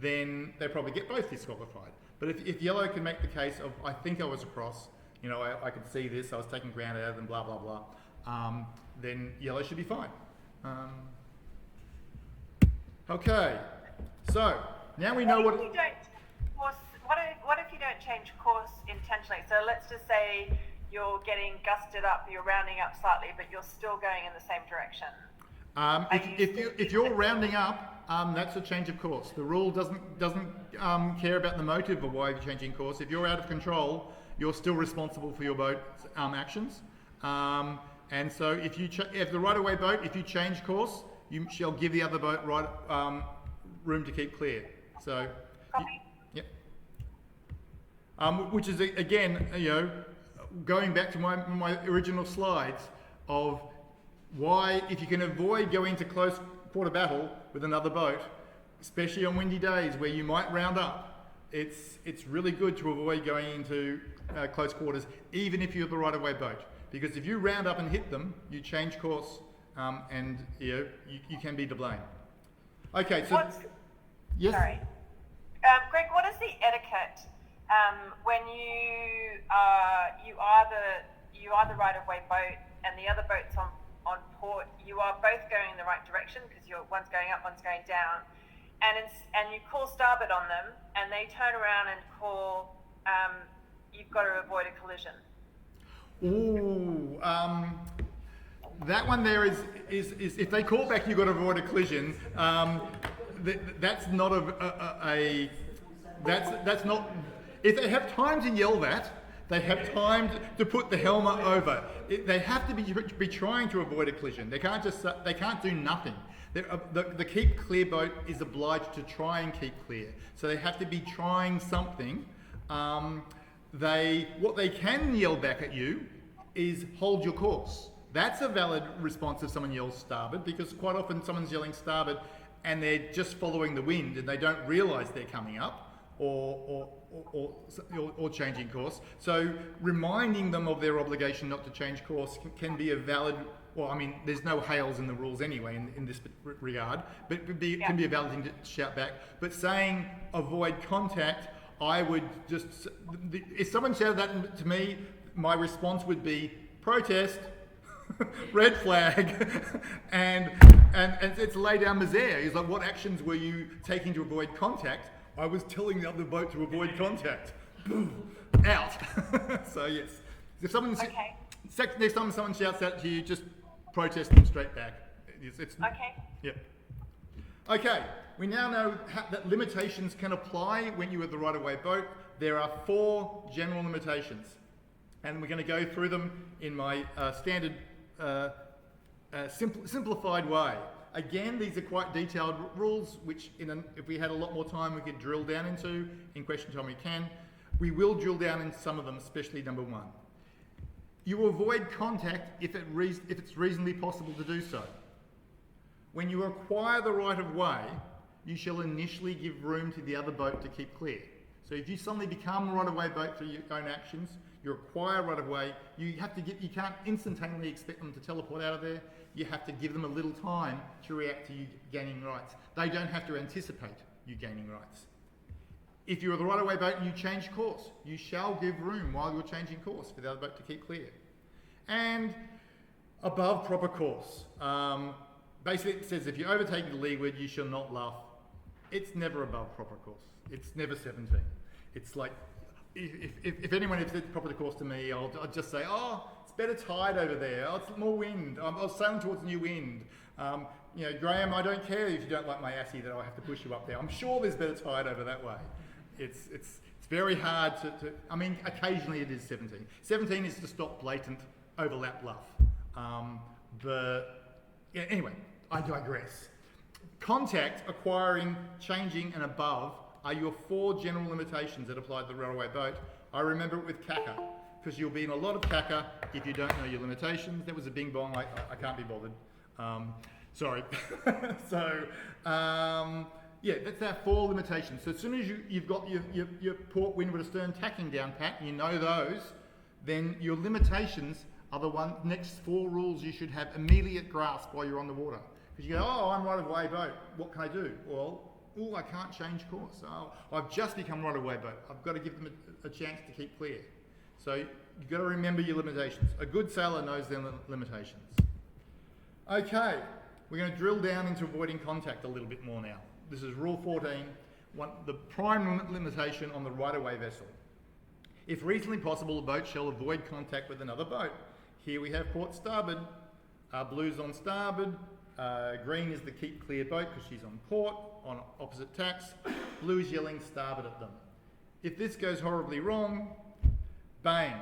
then they probably get both disqualified. But if Yellow can make the case of, I think I was across, I could see this, I was taking ground out of them, blah, blah, blah, then Yellow should be fine. Okay, so now we know what if you don't change course intentionally? So let's just say you're getting gusted up, you're rounding up slightly, but you're still going in the same direction. If you're rounding up, that's a change of course. The rule doesn't care about the motive of why you're changing course. If you're out of control, you're still responsible for your boat's actions. And so if the right-of-way boat, if you change course, you shall give the other boat room to keep clear. So, yep. Which is again, going back to my original slides of why, if you can avoid going to close quarter battle with another boat, especially on windy days where you might round up, it's really good to avoid going into close quarters, even if you're the right-of-way boat. Because if you round up and hit them, you change course, and you can be to blame. Okay, so yes. Sorry, Greg. What is the etiquette when you are the right-of-way boat and the other boat's on port? You are both going in the right direction because one's going up, one's going down, and you call starboard on them, and they turn around and call. You've got to avoid a collision. Ooh, that one there is if they call back, you've got to avoid a collision. That's not that's not. If they have time to yell that, they have time to put the helmet over. They have to be trying to avoid a collision. They can't do nothing. The keep clear boat is obliged to try and keep clear. So they have to be trying something. What they can yell back at you is hold your course. That's a valid response if someone yells starboard, because quite often someone's yelling starboard and they're just following the wind and they don't realise they're coming up or changing course. So reminding them of their obligation not to change course can be a valid. Well, I mean, there's no hails in the rules anyway in this regard, but it can be a valid thing to shout back. But saying avoid contact, I would just, if someone shouted that to me, my response would be protest, red flag, and it's lay down misere. It's like, what actions were you taking to avoid contact? I was telling the other boat to avoid contact. Boom, out. So yes, if someone Okay. next time someone shouts out to you, just protest them straight back. It's Okay. Yep. Okay, we now know that limitations can apply when you're with the right-of-way boat. There are 4 general limitations, and we're going to go through them in my standard simplified way. Again, these are quite detailed rules, which if we had a lot more time, we could drill down into. In question time, we can. We will drill down into some of them, especially number 1. You avoid contact if it's reasonably possible to do so. When you acquire the right of way, you shall initially give room to the other boat to keep clear. So if you suddenly become a right of way boat through your own actions, you acquire right of way, you can't instantaneously expect them to teleport out of there. You have to give them a little time to react to you gaining rights. They don't have to anticipate you gaining rights. If you're the right of way boat and you change course, you shall give room while you're changing course for the other boat to keep clear. And above proper course. Basically it says if you're overtaking the leeward, you shall not luff. It's never above proper course. It's never 17. It's like, if anyone has said proper course to me, I'll just say, oh, it's better tide over there. Oh, it's more wind. I was sailing towards new wind. Graham, I don't care if you don't like my assy that I have to push you up there. I'm sure there's better tide over that way. It's very hard to I mean, occasionally it is 17. 17 is to stop blatant overlap luff. Anyway, I digress. Contact, acquiring, changing and above are your 4 general limitations that apply to the railway boat. I remember it with CACA, because you'll be in a lot of CACA if you don't know your limitations. That was a bing bong, I can't be bothered. Sorry. Yeah, that's our 4 limitations. So as soon as you've got your port, windward, astern, tacking down pat, you know those, then your limitations are the next 4 rules you should have immediate grasp while you're on the water. Because you go, oh, I'm right of way boat, what can I do? Well, I can't change course. Oh, I've just become right of way boat. I've got to give them a chance to keep clear. So you've got to remember your limitations. A good sailor knows their limitations. Okay, we're going to drill down into avoiding contact a little bit more now. This is rule 14, the prime limitation on the right-of-way vessel. If reasonably possible, the boat shall avoid contact with another boat. Here we have port starboard, blue's on starboard, green is the keep clear boat because she's on port, on opposite tacks, blue's yelling starboard at them. If this goes horribly wrong, bang,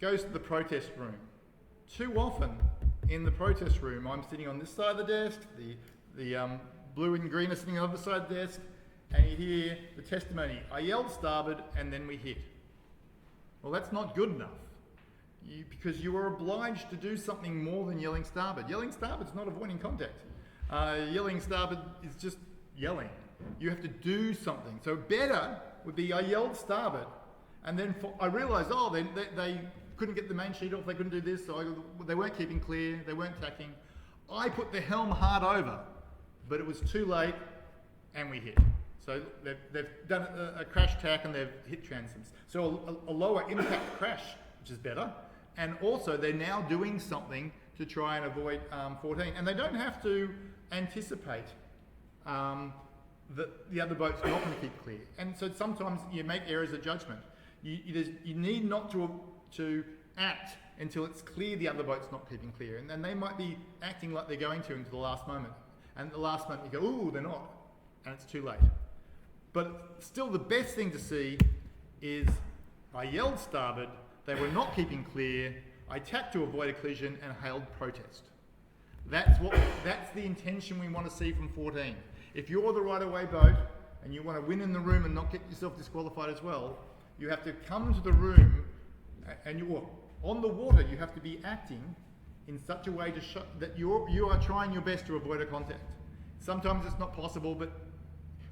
goes to the protest room. Too often in the protest room, I'm sitting on this side of the desk, the blue and green are sitting on the other side of the desk, and you hear the testimony, I yelled starboard and then we hit. Well, that's not good enough. Because you are obliged to do something more than yelling starboard. Yelling starboard is not avoiding contact. Yelling starboard is just yelling. You have to do something. So better would be I yelled starboard, and then I realised, they couldn't get the main sheet off, they couldn't do this, so they weren't keeping clear, they weren't tacking. I put the helm hard over, but it was too late, and we hit. So they've done a crash tack and they've hit transoms. So a lower impact crash, which is better. And also they're now doing something to try and avoid 14. And they don't have to anticipate that the other boat's not going to keep clear. And so sometimes you make errors of judgment. You need not to act until it's clear the other boat's not keeping clear. And then they might be acting like they're going to until the last moment. And at the last moment you go, ooh, they're not. And it's too late. But still the best thing to see is I yelled starboard, they were not keeping clear, I tacked to avoid a collision and hailed protest. That's the intention we want to see from 14. If you're the right-of-way boat and you want to win in the room and not get yourself disqualified as well, you have to come to the room and on the water you have to be acting in such a way to show that you are trying your best to avoid a contact. Sometimes it's not possible, but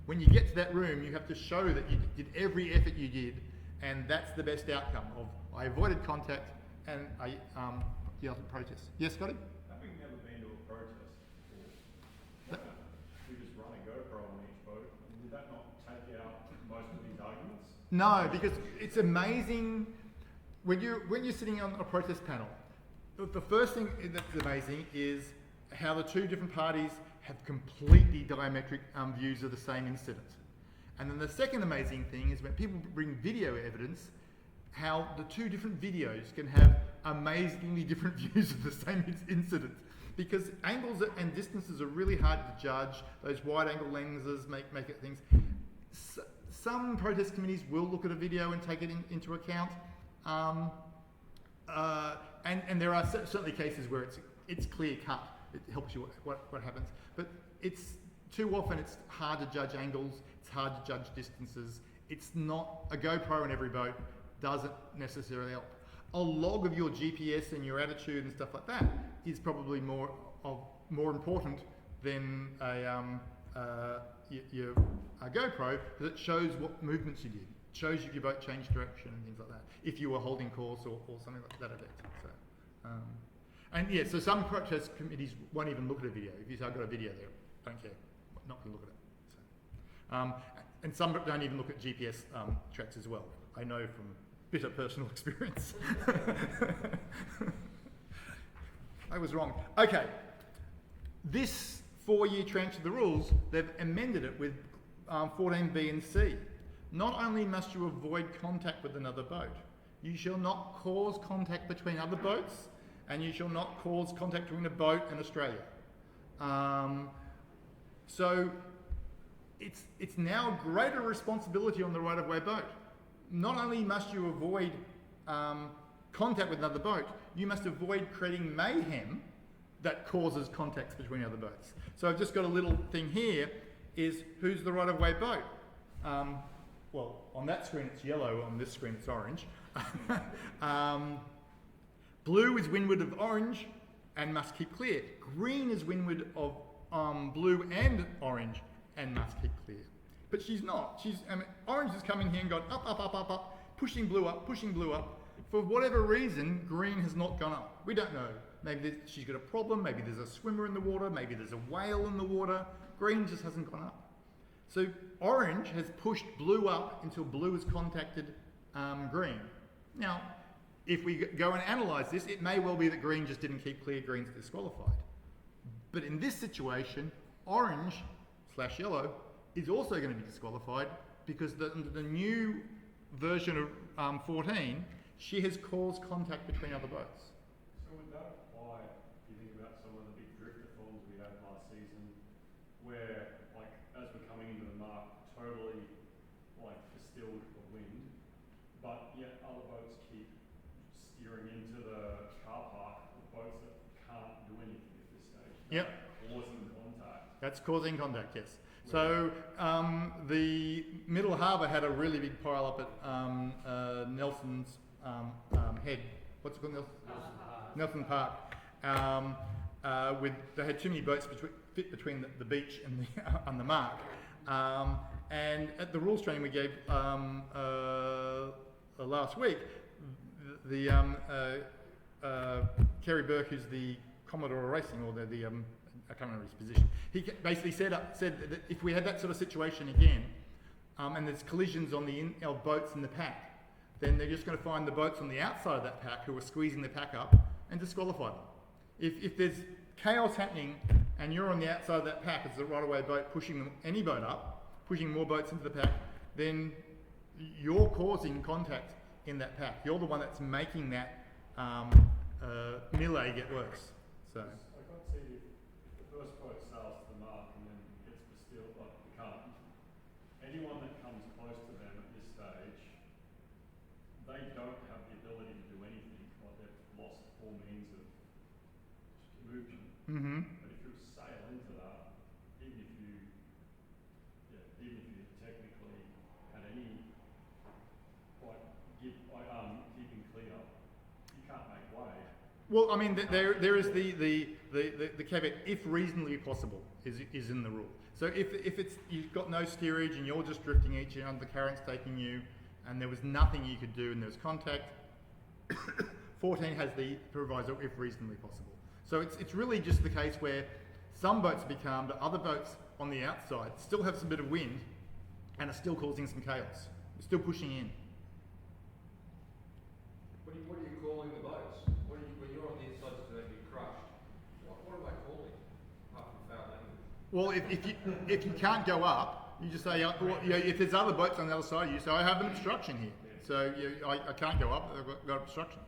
when you get to that room, you have to show that you did every effort you did, and that's the best outcome of I avoided contact and I yelled at protest. Yes, Scotty? Having never been to a protest before, we just run a GoPro on each boat, would that not take out most of these arguments? No, because it's amazing when you're sitting on a protest panel. The first thing that's amazing is how the two different parties have completely diametric views of the same incident. And then the second amazing thing is when people bring video evidence, how the two different videos can have amazingly different views of the same incident. Because angles and distances are really hard to judge. Those wide angle lenses make it things. Some protest committees will look at a video and take it into account. And there are certainly cases where it's clear cut. It helps you what happens. But too often it's hard to judge angles. It's hard to judge distances. It's not a GoPro in every boat doesn't necessarily help. A log of your GPS and your attitude and stuff like that is probably more important than your GoPro, because it shows what movements you did. It shows you your boat changed direction and things like that. If you were holding course or something like that effect. So some protest committees won't even look at a video. If you say I've got a video there, don't care, not going to look at it. And some don't even look at GPS tracks as well. I know from bitter personal experience. I was wrong. Okay, this 4-year tranche of the rules, they've amended it with 14B and C. Not only must you avoid contact with another boat, you shall not cause contact between other boats, and you shall not cause contact between a boat and Australia. So it's now greater responsibility on the right-of-way boat. Not only must you avoid contact with another boat, you must avoid creating mayhem that causes contacts between other boats. So I've just got a little thing here, is who's the right-of-way boat? Well, on that screen it's yellow, on this screen it's orange. Blue is windward of orange and must keep clear. Green is windward of blue and orange and must keep clear. But she's not. Orange is coming here and gone up, up, up, up, up, pushing blue up, pushing blue up. For whatever reason, green has not gone up. We don't know. Maybe she's got a problem, maybe there's a swimmer in the water, maybe there's a whale in the water. Green just hasn't gone up. So orange has pushed blue up until blue has contacted green. Now, if we go and analyse this, it may well be that green just didn't keep clear, green's disqualified. But in this situation, orange/yellow is also going to be disqualified because the new version of 14, she has caused contact between other boats. So would that apply, if you think about some of the big driftathons we had last season, where, like, as we're coming into the mark, totally, like, distilled of wind, but yet other boats keep steering into the car park with boats that can't do anything at this stage? Yep. Causing contact. That's causing contact, yes. So the Middle Harbour had a really big pile up at Nelson's Head. What's it called? Nelson Park. They had too many boats fit between the beach and the mark. And at the rules training we gave last week, Kerry Burke, who's the Commodore Racing, or I can't remember his position. He basically said that if we had that sort of situation again, and there's collisions on of boats in the pack, then they're just going to find the boats on the outside of that pack who are squeezing the pack up and disqualify them. If there's chaos happening and you're on the outside of that pack as a right-of-way boat pushing any boat up, pushing more boats into the pack, then you're causing contact in that pack. You're the one that's making that melee get worse. So. I can't see if the first boat sails to the mark and then gets distilled, like the current. Anyone that comes close to them at this stage, they don't have the ability to do anything. Like they've lost all means of movement. Mm-hmm. But if you sail into that, even if you technically had any keeping clear, you can't make way. Well, I mean, there is the caveat, if reasonably possible, is in the rule. So if it's you've got no steerage and you're just drifting each and the current's taking you, and there was nothing you could do and there was contact, 14 has the proviso if reasonably possible. So it's really just the case where some boats are becalmed, but other boats on the outside still have some bit of wind and are still causing some chaos. They're still pushing in. What are you calling the boats? When you're on the inside so they get crushed, what am I calling? Apart from foul language. Well, if you can't go up, You just say, if there's other boats on the other side, you say, I have an obstruction here. So I can't go up, I've got obstruction.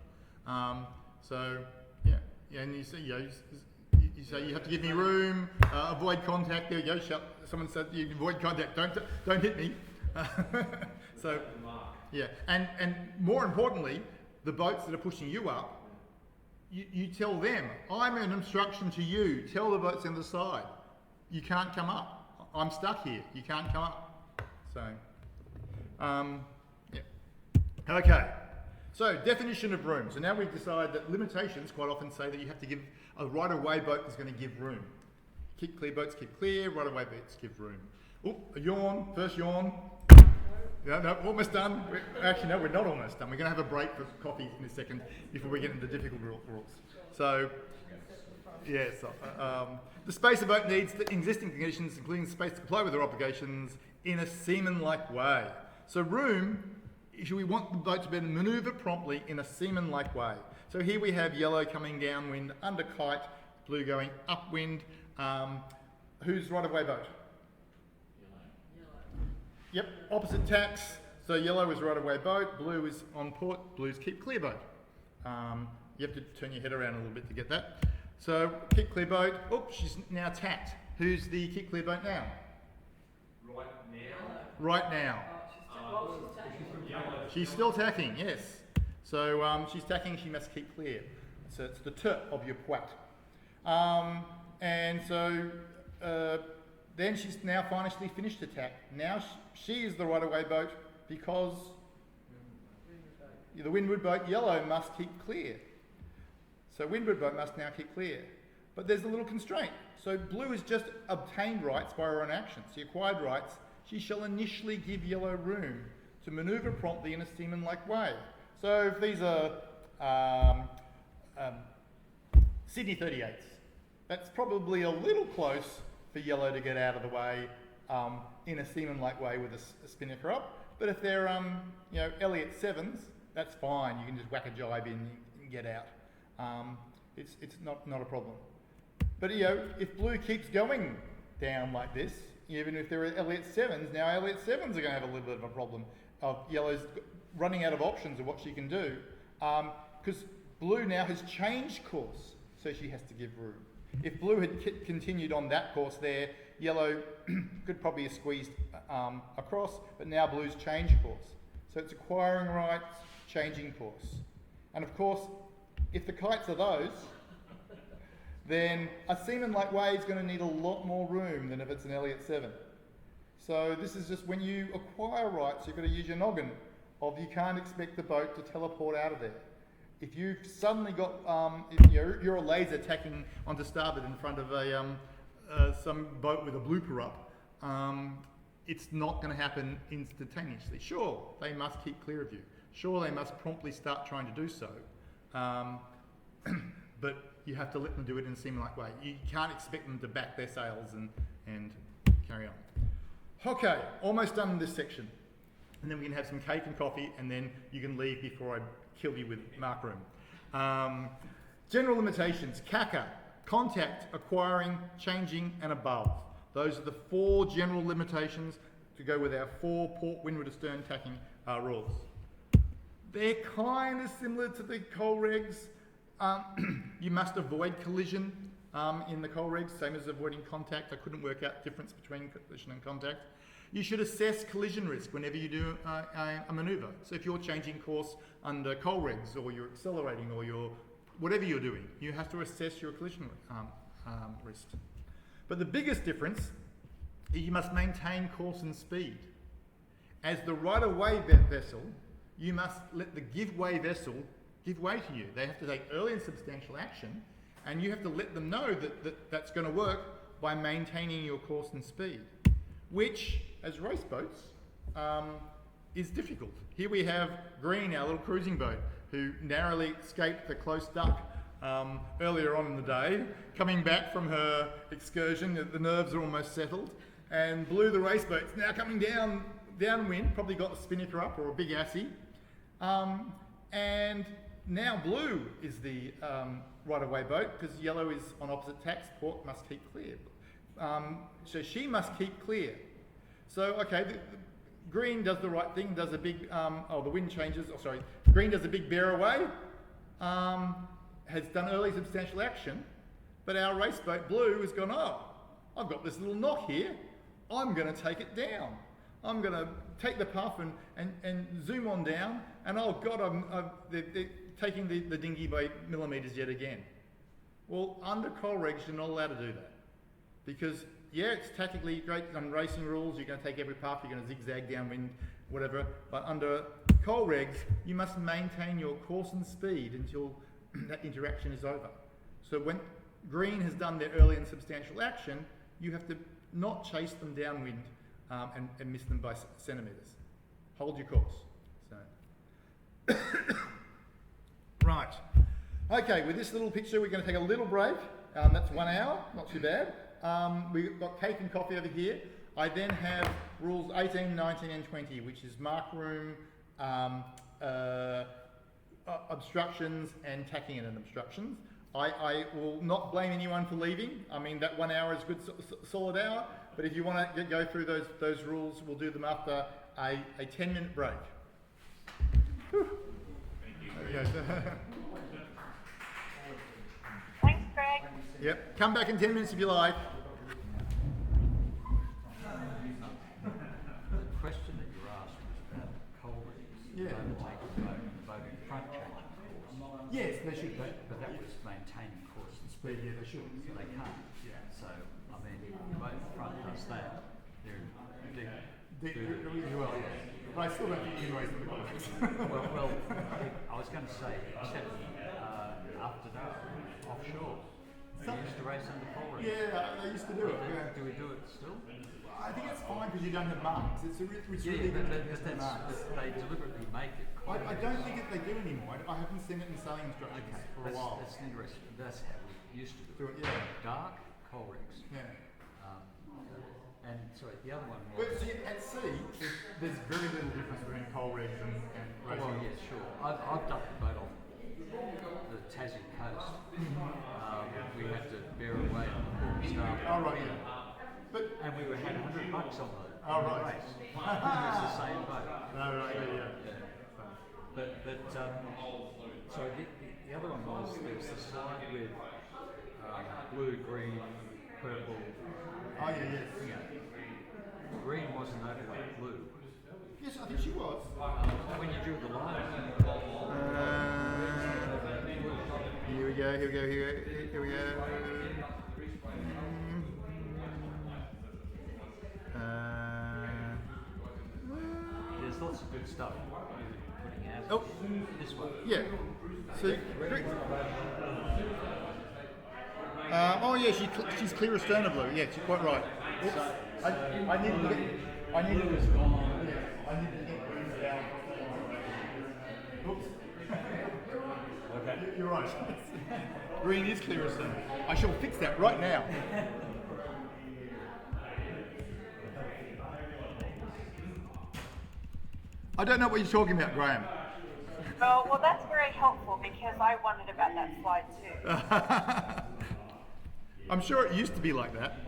And you say, you say you have to give me room, avoid contact. There you go. Someone said you avoid contact. Don't hit me. So yeah, and more importantly, the boats that are pushing you up, you tell them, I'm an obstruction to you. Tell the boats on the side, you can't come up. I'm stuck here. You can't come up. So, yeah. Okay. So, definition of room. So now we've decided that limitations quite often say that you have to give a right-of-way boat is going to give room. Keep clear boats keep clear, right-of-way boats give room. Oh, a yawn, first yawn. No, almost done. Actually, no, we're not almost done. We're going to have a break for coffee in a second before we get into difficult rules. So, yes, the space a boat needs the existing conditions, including space to comply with their obligations in a seaman-like way. So room, we want the boat to be able to manoeuvre promptly in a seaman-like way. So here we have yellow coming downwind under kite, blue going upwind. Who's right-of-way boat? Yep, opposite tacks. So yellow is right-of-way boat, blue is on port, blue's keep clear boat. You have to turn your head around a little bit to get that. So keep clear boat, oops, she's now tacked. Who's the keep clear boat now? Right now. She's still tacking, yes. So she's tacking, she must keep clear. So it's the T of your quat. And so then she's now finally finished the tack. Now she is the right-of-way boat because the windward boat, yellow, must keep clear. So windward boat must now keep clear. But there's a little constraint. So blue has just obtained rights by her own actions. She acquired rights. She shall initially give yellow room to manoeuvre promptly in a seaman-like way. So if these are Sydney 38s, that's probably a little close for yellow to get out of the way in a seaman-like way with a spinnaker up. But if they're Elliott 7s, that's fine. You can just whack a jibe in and get out. It's not a problem. But if blue keeps going down like this, even if there are Elliott 7s, now Elliott 7s are going to have a little bit of a problem of yellow's running out of options of what she can do, because blue now has changed course, so she has to give room. If blue had continued on that course there, yellow could probably have squeezed across, but now blue's changed course. So it's acquiring rights, changing course. And of course, if the kites are those, then a seaman-like way is going to need a lot more room than if it's an Elliott 7. So this is just when you acquire rights, you've got to use your noggin of you can't expect the boat to teleport out of there. If you've suddenly got, if you're a laser tacking onto starboard in front of some boat with a blooper up, it's not going to happen instantaneously. Sure, they must keep clear of you. Sure, they must promptly start trying to do so. But you have to let them do it in a seaman-like way. You can't expect them to back their sails and carry on. Okay, almost done in this section. And then we can have some cake and coffee, and then you can leave before I kill you with mark room. General limitations, CACA, contact, acquiring, changing, and above. Those are the 4 general limitations to go with our 4 port, windward, astern tacking rules. They're kind of similar to the coal regs. You must avoid collision in the coal regs, same as avoiding contact. I couldn't work out the difference between collision and contact. You should assess collision risk whenever you do a manoeuvre. So if you're changing course under coal regs, or you're accelerating, or whatever you're doing, you have to assess your collision risk. But the biggest difference is you must maintain course and speed. As the right-of-way vessel, you must let the give-way vessel give way to you. They have to take early and substantial action, and you have to let them know that that's going to work by maintaining your course and speed, which, as race boats, is difficult. Here we have Green, our little cruising boat, who narrowly escaped the close duck earlier on in the day, coming back from her excursion. The nerves are almost settled. And Blue, the race boat's now coming downwind, probably got the spinnaker up or a big assy. And now Blue is the right-of-way boat, because Yellow is on opposite tacks. Port must keep clear. So she must keep clear. So, okay, the green does the right thing, does a big, the wind changes, green does a big bear away, has done early substantial action, but our race boat blue has gone, oh, I've got this little knock here, I'm going to take it down. I'm going to take the puff and zoom on down, and oh God, they're taking the dinghy by millimetres yet again. Well, under coal regs, you're not allowed to do that. Because, yeah, it's tactically great on racing rules, you're going to take every puff, you're going to zigzag downwind, whatever, but under coal regs, you must maintain your course and speed until that interaction is over. So when green has done their early and substantial action, you have to not chase them downwind and miss them by centimetres. Hold your course. So. Right. Okay, with this little picture, we're going to take a little break. That's 1 hour, not too bad. We've got cake and coffee over here. I then have rules 18, 19 and 20, which is mark room, obstructions and tacking in and obstructions. I will not blame anyone for leaving. I mean, that 1 hour is a good solid hour, but if you want to go through those rules, we'll do them after a 10-minute break. Whew. There we go. Thanks, Greg. Yep, come back in 10 minutes if you like. The question that you asked was about coal regs. Yeah. Overtaking the boat and the boat in front changing course. Yes, they should. But that was maintaining course and speed. Yeah, they should. So they can't. Yeah. So, I mean, the boat in front does that. They're in deep. Well, yeah. But I still don't think you raise the course. well, I was going to say, except after dark, offshore. They used to race under coal regs. Yeah, they used to do it. Yeah. Do we do it still? I think it's fine because you don't have marks. It's really but good marks. they deliberately make it. I don't think they do anymore. I haven't seen it in sailing instructions for a while. That's interesting. That's how we used to do it. Yeah. Dark coal regs. Yeah. And sorry, the other one But was. see, at sea, there's very little difference between coal regs and racing. Well, yeah, sure. I've done the boat on the Tassie coast. We had to bear away on the port staff. Oh, right, yeah. But, And we had $100 on the Oh, right. race. It was the same boat. no, right, yeah. But so the other one was there's the slide with blue, green, purple. Oh, yeah, yes. Yeah. Green wasn't overlaid blue. Yes, I think she was. When you drew the line, Here we go, here we go, here we go. there's lots of good stuff putting out. Oh. This one. Yeah. So, oh yeah, she's clear astern of blue. Yeah, she's quite right. Oops. I need to get these down. Oops. Okay. You're right. Green is clear astern. I shall fix that right now. I don't know what you're talking about, Graham. Oh, well, that's very helpful because I wondered about that slide too. I'm sure it used to be like that.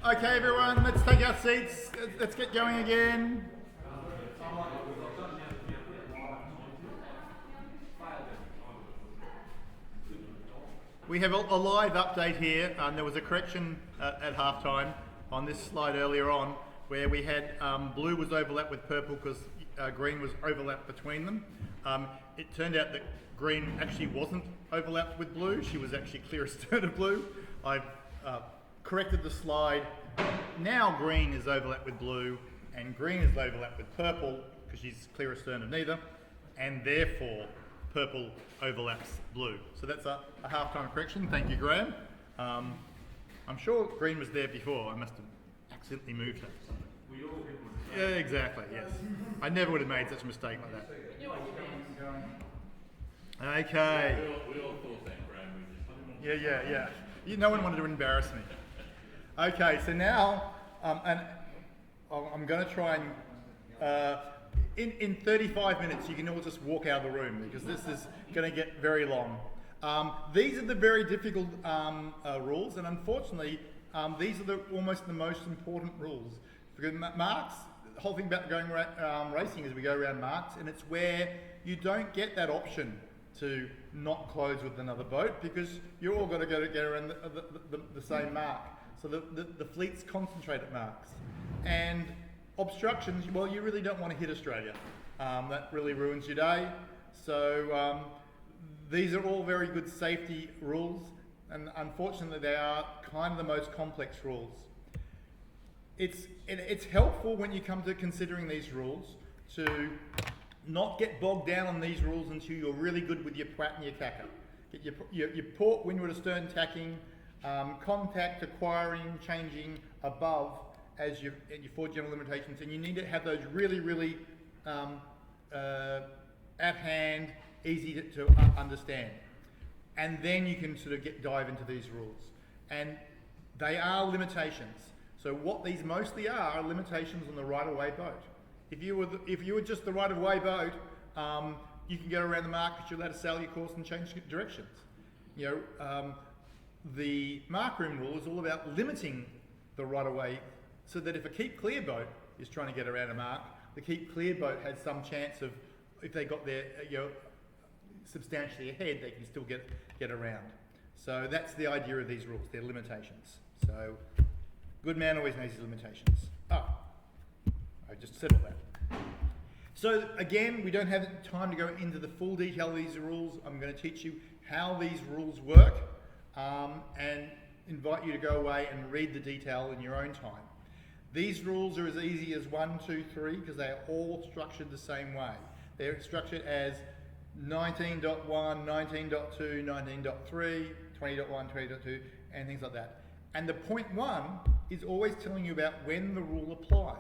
Okay, everyone, let's take our seats. Let's get going again. We have a live update here. There was a correction at halftime on this slide earlier on where we had blue was overlapped with purple because green was overlapped between them. It turned out that green actually wasn't overlapped with blue. She was actually clear astern of blue. I've corrected the slide. Now green is overlapped with blue and green is overlapped with purple because she's clear astern of neither, and therefore purple overlaps blue. So that's a halftime correction. Thank you, Graham. I'm sure green was there before. I must have accidentally moved her. We all did one. Yeah, exactly, yes. I never would have made such a mistake like that. Okay. We all thought that, Graham. Yeah. No one wanted to embarrass me. Okay, so now, and I'm going to try and, in 35 minutes, you can all just walk out of the room because this is going to get very long. These are the very difficult rules, and unfortunately, these are almost the most important rules. Because marks, the whole thing about going racing is we go around marks, and it's where you don't get that option to not close with another boat because you're all got to get around the same mark. So the fleets concentrate at marks. And obstructions, well, you really don't want to hit Australia. That really ruins your day. So these are all very good safety rules, and unfortunately they are kind of the most complex rules. It's helpful when you come to considering these rules to not get bogged down on these rules until you're really good with your plat and your cacker. Get your port, windward, astern tacking, contact, acquiring, changing above as your 4 general limitations, and you need to have those really at hand, easy to understand. And then you can sort of dive into these rules. And they are limitations. So what these mostly are limitations on the right-of-way boat. If you were just the right-of-way boat, you can go around the mark because you're allowed to sail your course and change directions. The mark room rule is all about limiting the right-of-way so that if a keep clear boat is trying to get around a mark, the keep clear boat has some chance of, if they got there substantially ahead, they can still get around. So that's the idea of these rules, they're limitations. So good man always knows his limitations. I just said all that. So again, we don't have time to go into the full detail of these rules. I'm going to teach you how these rules work and invite you to go away and read the detail in your own time. These rules are as easy as 1, 2, 3 because they are all structured the same way. They're structured as 19.1, 19.2, 19.3, 20.1, 20.2, and things like that. And the point 1 is always telling you about when the rule applies.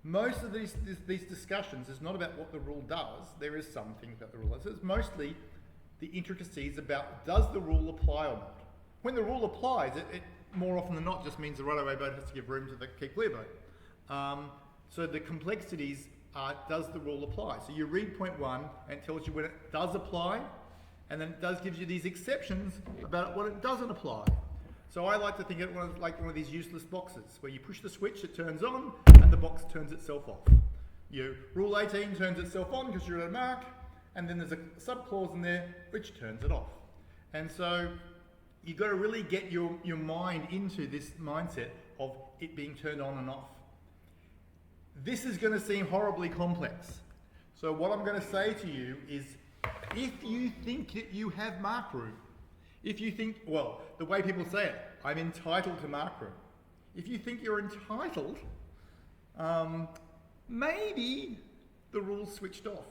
Most of these discussions is not about what the rule does. There is some things about the rule. It's mostly the intricacies about does the rule apply or not. When the rule applies, it more often than not just means the right-of-way boat has to give room to the keep clear boat. So the complexities are, does the rule apply? So you read point 1 and it tells you when it does apply, and then it gives you these exceptions about what it doesn't apply. So I like to think of it like one of these useless boxes where you push the switch, it turns on, and the box turns itself off. Rule 18 turns itself on because you're at a mark, and then there's a sub-clause in there which turns it off. And so you've got to really get your mind into this mindset of it being turned on and off. This is going to seem horribly complex. So what I'm going to say to you is, if you think that you have mark room, if you think, well, the way people say it, I'm entitled to mark room. If you think you're entitled, maybe the rule's switched off.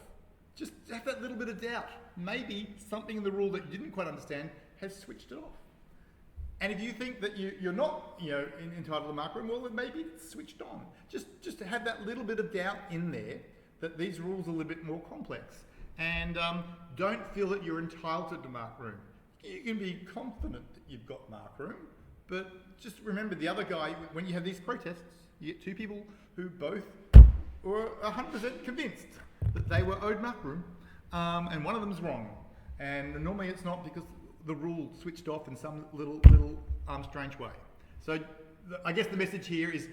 Just have that little bit of doubt. Maybe something in the rule that you didn't quite understand has switched it off. And if you think that you're not, entitled to mark room, well, then maybe it's switched on. Just to have that little bit of doubt in there that these rules are a little bit more complex. And don't feel that you're entitled to mark room. You can be confident that you've got mark room, but just remember the other guy, when you have these protests, you get 2 people who both were 100% convinced that they were owed mark room, and one of them's wrong. And normally it's not because the rule switched off in some little strange way. So I guess the message here is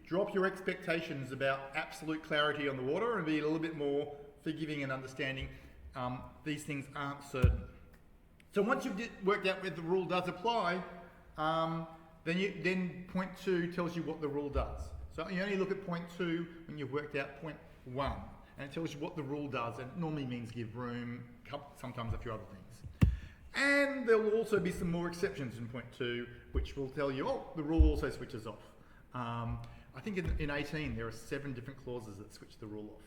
drop your expectations about absolute clarity on the water and be a little bit more forgiving and understanding. These things aren't certain. So once you've worked out whether the rule does apply, then point 2 tells you what the rule does. So you only look at point 2 when you've worked out point 1, and it tells you what the rule does, and it normally means give room, sometimes a few other things. And there will also be some more exceptions in point 2, which will tell you, oh, the rule also switches off. I think in 18 there are 7 different clauses that switch the rule off.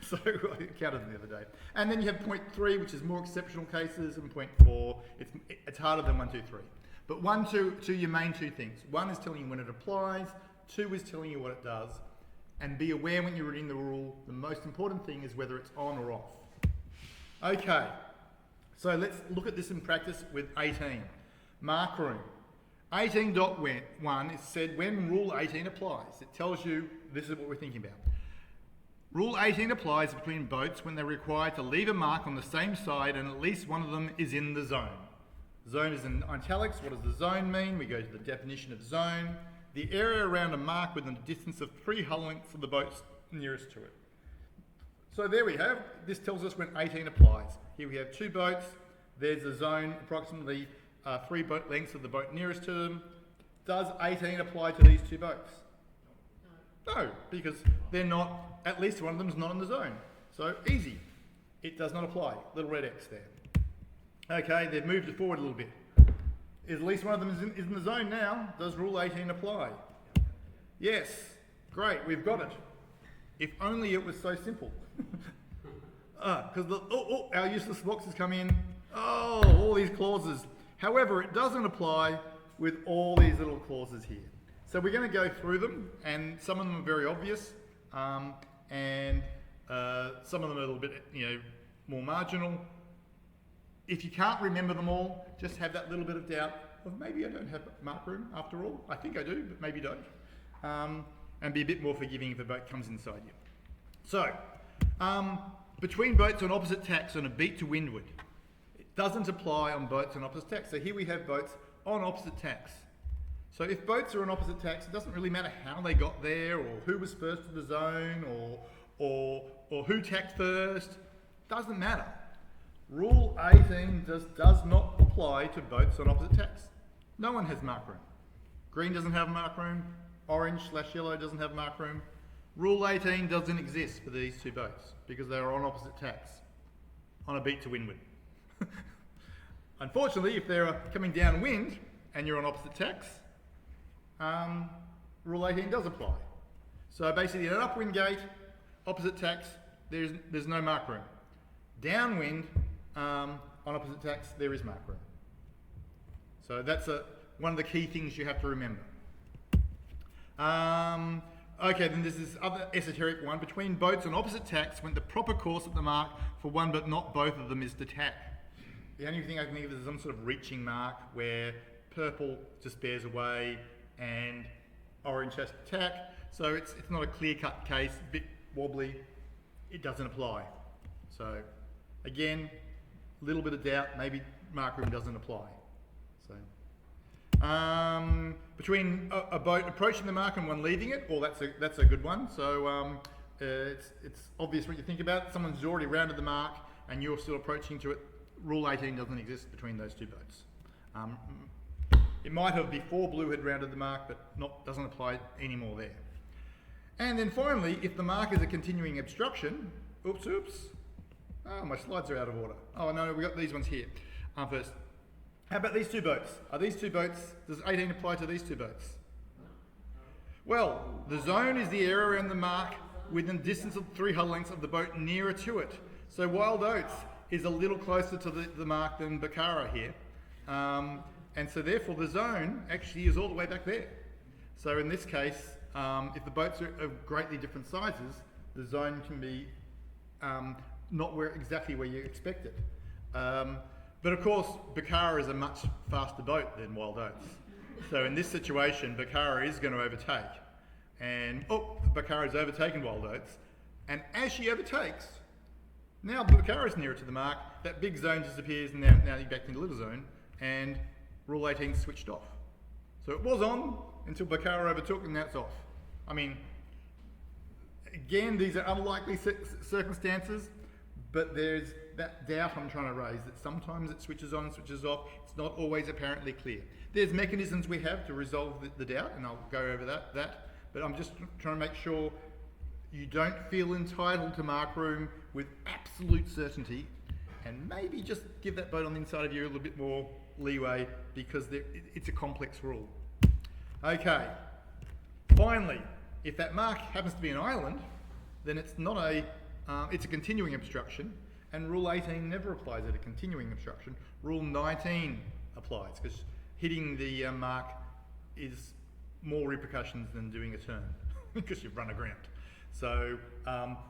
So I counted them the other day. And then you have point 3, which is more exceptional cases, and point 4, it's harder than 1, 2, 3. But 1, 2, your main 2 things. 1 is telling you when it applies, 2 is telling you what it does, and be aware when you're reading the rule, the most important thing is whether it's on or off. Okay, so let's look at this in practice with 18. Mark room. 18.1 is said when Rule 18 applies. It tells you this is what we're thinking about. Rule 18 applies between boats when they're required to leave a mark on the same side and at least one of them is in the zone. Zone is in italics. What does the zone mean? We go to the definition of zone. The area around a mark within a distance of 3 hull lengths of the boats nearest to it. So there we have. This tells us when 18 applies. Here we have 2 boats. There's a zone approximately 3 boat lengths of the boat nearest to them. Does 18 apply to these 2 boats? No, because they're not, at least one of them is not in the zone. So easy. It does not apply. Little red X there. Okay, they've moved it forward a little bit. At least one of them is in the zone now. Does Rule 18 apply? Yes. Great, we've got it. If only it was so simple. Because our useless boxes come in. Oh, all these clauses. However, it doesn't apply with all these little clauses here. So we're going to go through them, and some of them are very obvious, and some of them are a little bit, more marginal. If you can't remember them all, just have that little bit of doubt of maybe I don't have mark room after all. I think I do, but maybe don't. And be a bit more forgiving if a boat comes inside you. So, between boats on opposite tacks on a beat to windward. It doesn't apply on boats on opposite tacks. So here we have boats on opposite tacks. So if boats are on opposite tacks, it doesn't really matter how they got there, or who was first to the zone, or who tacked first. Doesn't matter. Rule 18 does not apply to boats on opposite tacks. No one has mark room. Green doesn't have mark room. Orange/yellow doesn't have mark room. Rule 18 doesn't exist for these 2 boats because they are on opposite tacks on a beat to windward. Unfortunately, if they're coming downwind and you're on opposite tacks, Rule 18 does apply. So basically, in an upwind gate, opposite tacks, there's no mark room. Downwind, on opposite tacks, there is mark room. So that's one of the key things you have to remember. Okay, then there's this other esoteric one. Between boats on opposite tacks, when the proper course at the mark for one but not both of them is to tack. The only thing I can think of is some sort of reaching mark where purple just bears away and orange has to tack. So it's not a clear-cut case, a bit wobbly. It doesn't apply. So again, a little bit of doubt, maybe mark room doesn't apply. So between a boat approaching the mark and one leaving it, well, that's a good one. So it's obvious what you think about. Someone's already rounded the mark and you're still approaching to it. Rule 18 doesn't exist between those 2 boats. It might have before blue had rounded the mark, but doesn't apply anymore there. And then finally, if the mark is a continuing obstruction, oops. Oh, my slides are out of order. Oh no, we've got these ones here first. How about these 2 boats? Does 18 apply to these 2 boats? Well, the zone is the area around the mark within a distance of 3 hull lengths of the boat nearer to it. So Wild Oats is a little closer to the mark than Baccara here. And so therefore the zone actually is all the way back there. So in this case, if the boats are of greatly different sizes, the zone can be not exactly where you expect it. But of course, Baccara is a much faster boat than Wild Oats. So in this situation, Baccara is going to overtake. And Baccara has overtaken Wild Oats. And as she overtakes, now Baccara is nearer to the mark, that big zone disappears, and now you're back into little zone, and Rule 18 switched off. So it was on, until Bakara overtook, and that's off. I mean, again, these are unlikely circumstances, but there's that doubt I'm trying to raise, that sometimes it switches on, switches off. It's not always apparently clear. There's mechanisms we have to resolve the doubt, and I'll go over that, but I'm just trying to make sure you don't feel entitled to mark room with absolute certainty, and maybe just give that boat on the inside of you a little bit more leeway, because it's a complex rule. Okay, finally, if that mark happens to be an island, then it's not it's a continuing obstruction, and Rule 18 never applies at a continuing obstruction. Rule 19 applies, because hitting the mark is more repercussions than doing a turn, because you've run aground. So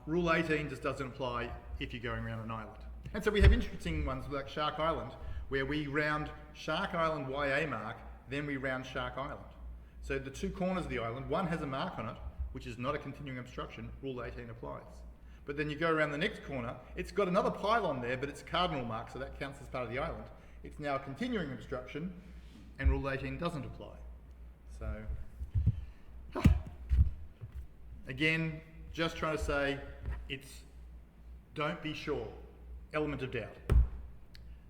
Rule 18 just doesn't apply if you're going around an island. And so we have interesting ones like Shark Island, where we round Shark Island YA mark, then we round Shark Island. So the two corners of the island, one has a mark on it, which is not a continuing obstruction, Rule 18 applies. But then you go around the next corner, it's got another pylon there, but it's a cardinal mark, so that counts as part of the island. It's now a continuing obstruction, and Rule 18 doesn't apply. So, again, just trying to say, don't be sure, element of doubt.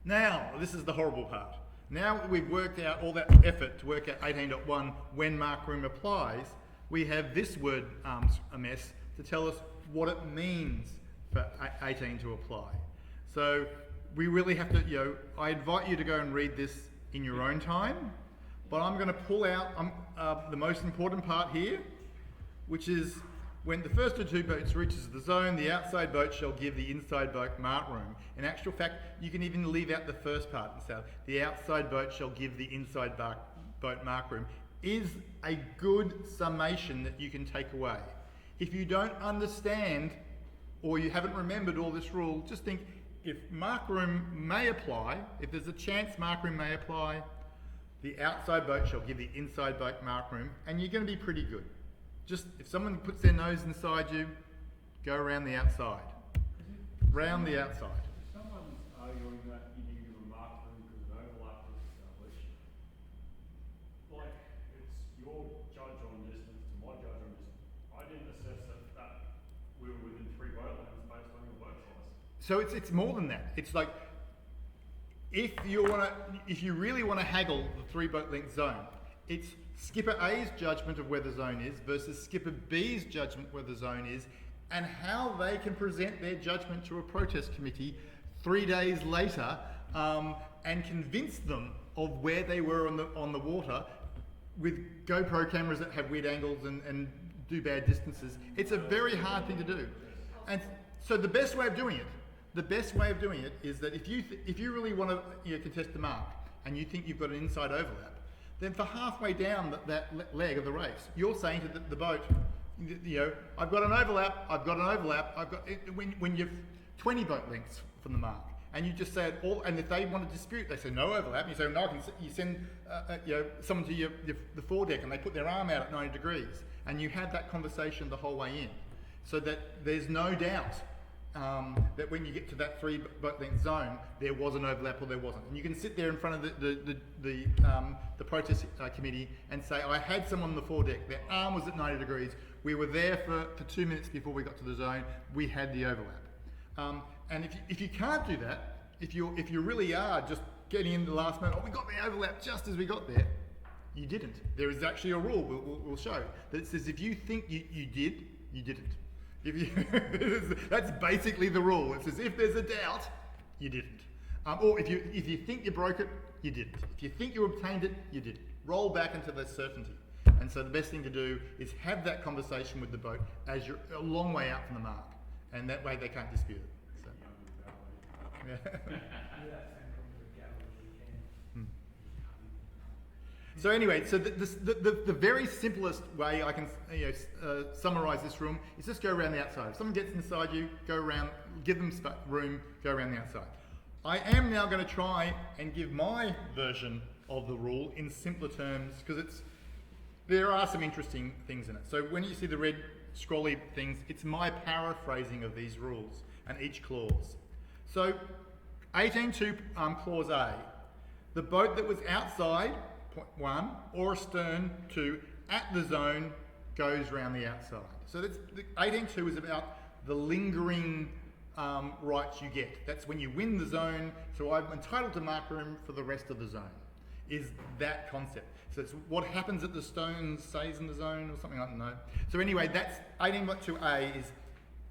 Now, this is the horrible part. Now that we've worked out all that effort to work out 18.1 when mark room applies, we have this word a mess to tell us what it means for 18 to apply. So we really have to, I invite you to go and read this in your own time, but I'm going to pull out the most important part here, which is when the first of two boats reaches the zone, the outside boat shall give the inside boat mark room. In actual fact, you can even leave out the first part and say, the outside boat shall give the inside boat mark room, is a good summation that you can take away. If you don't understand, or you haven't remembered all this rule, just think, if mark room may apply, if there's a chance mark room may apply, the outside boat shall give the inside boat mark room, and you're going to be pretty good. Just, if someone puts their nose inside you, go around the outside. Round the outside. If someone's arguing that you need to give a mark room because an overlap is established, like, it's your judge on distance to my judge on distance. I didn't assess that we were within 3 boat lengths based on your boat size. So it's more than that. It's like, if you really want to haggle the 3 boat length zone, it's skipper A's judgment of where the zone is versus skipper B's judgment where the zone is, and how they can present their judgment to a protest committee 3 days later and convince them of where they were on the water with GoPro cameras that have weird angles and do bad distances. It's a very hard thing to do. And so the best way of doing it is that if you really want to contest the mark and you think you've got an inside overlap, then for halfway down that leg of the race, you're saying to the boat, I've got an overlap, when you're 20 boat lengths from the mark, and you just say it all, and if they want to dispute, they say no overlap, and you say, no, you send someone to the foredeck, and they put their arm out at 90 degrees, and you had that conversation the whole way in, so that there's no doubt that when you get to that 3 boat length zone, there was an overlap or there wasn't. And you can sit there in front of the protest committee and say, I had someone on the foredeck, their arm was at 90 degrees, we were there for 2 minutes before we got to the zone, we had the overlap. And if you can't do that, if you really are just getting in the last moment, we got the overlap just as we got there, you didn't. There is actually a rule we'll show that says if you think you did, you didn't. That's basically the rule. It says if there's a doubt, you didn't. Or if you think you broke it, you didn't. If you think you obtained it, you didn't. Roll back into the certainty. And so the best thing to do is have that conversation with the boat as you're a long way out from the mark, and that way they can't dispute it. So. Yeah. So anyway, so the very simplest way I can summarize this room is just go around the outside. If someone gets inside you, go around, give them room, go around the outside. I am now going to try and give my version of the rule in simpler terms, because there are some interesting things in it. So when you see the red scrolly things, it's my paraphrasing of these rules and each clause. So 18.2 clause A, the boat that was outside, point 1, or astern, 2, at the zone goes round the outside. So that's, the 18.2 is about the lingering rights you get. That's when you win the zone, so I'm entitled to mark room for the rest of the zone, is that concept. So it's what happens at the stone stays in the zone or something, I don't know. So anyway, that's 18.2a is,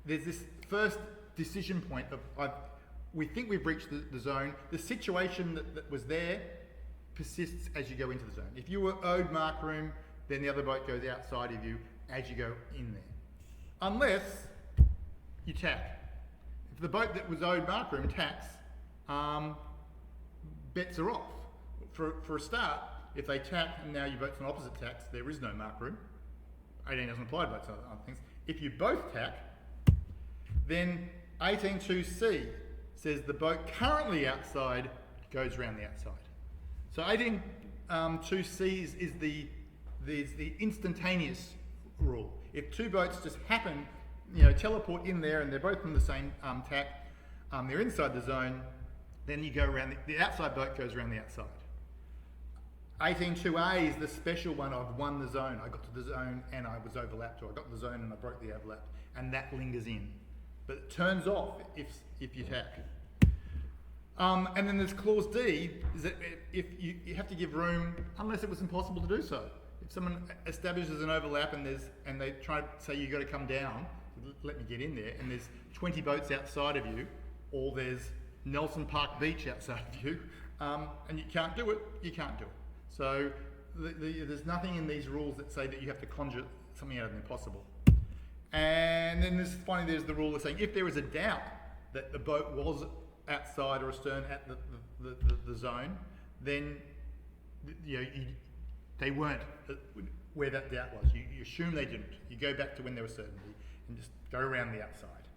there's this first decision point of, we think we've reached the zone. The situation that was there persists as you go into the zone. If you were owed mark room, then the other boat goes outside of you as you go in there. Unless you tack. If the boat that was owed mark room tacks, bets are off. For a start, if they tack and now your boat's on opposite tacks, there is no mark room. 18 doesn't apply to boats, other things. If you both tack, then 18.2c says the boat currently outside goes around the outside. So 18.2c is the instantaneous rule. If two boats just happen, teleport in there and they're both on the same tack, they're inside the zone, then you go around, the outside boat goes around the outside. 18.2a is the special one. I've won the zone. I got to the zone and I was overlapped, or I got to the zone and I broke the overlap, and that lingers in. But it turns off if you tack. And then there's clause D, is that if you have to give room unless it was impossible to do so. If someone establishes an overlap and they try to say you got to come down, let me get in there, and there's 20 boats outside of you, or there's Nelson Park Beach outside of you, and you can't do it, you can't do it. So there's nothing in these rules that say that you have to conjure something out of the impossible. And then finally there's the rule of saying if there is a doubt that the boat was outside or astern at the zone, then they weren't where that doubt was. You assume they didn't. You go back to when there was certainty and just go around the outside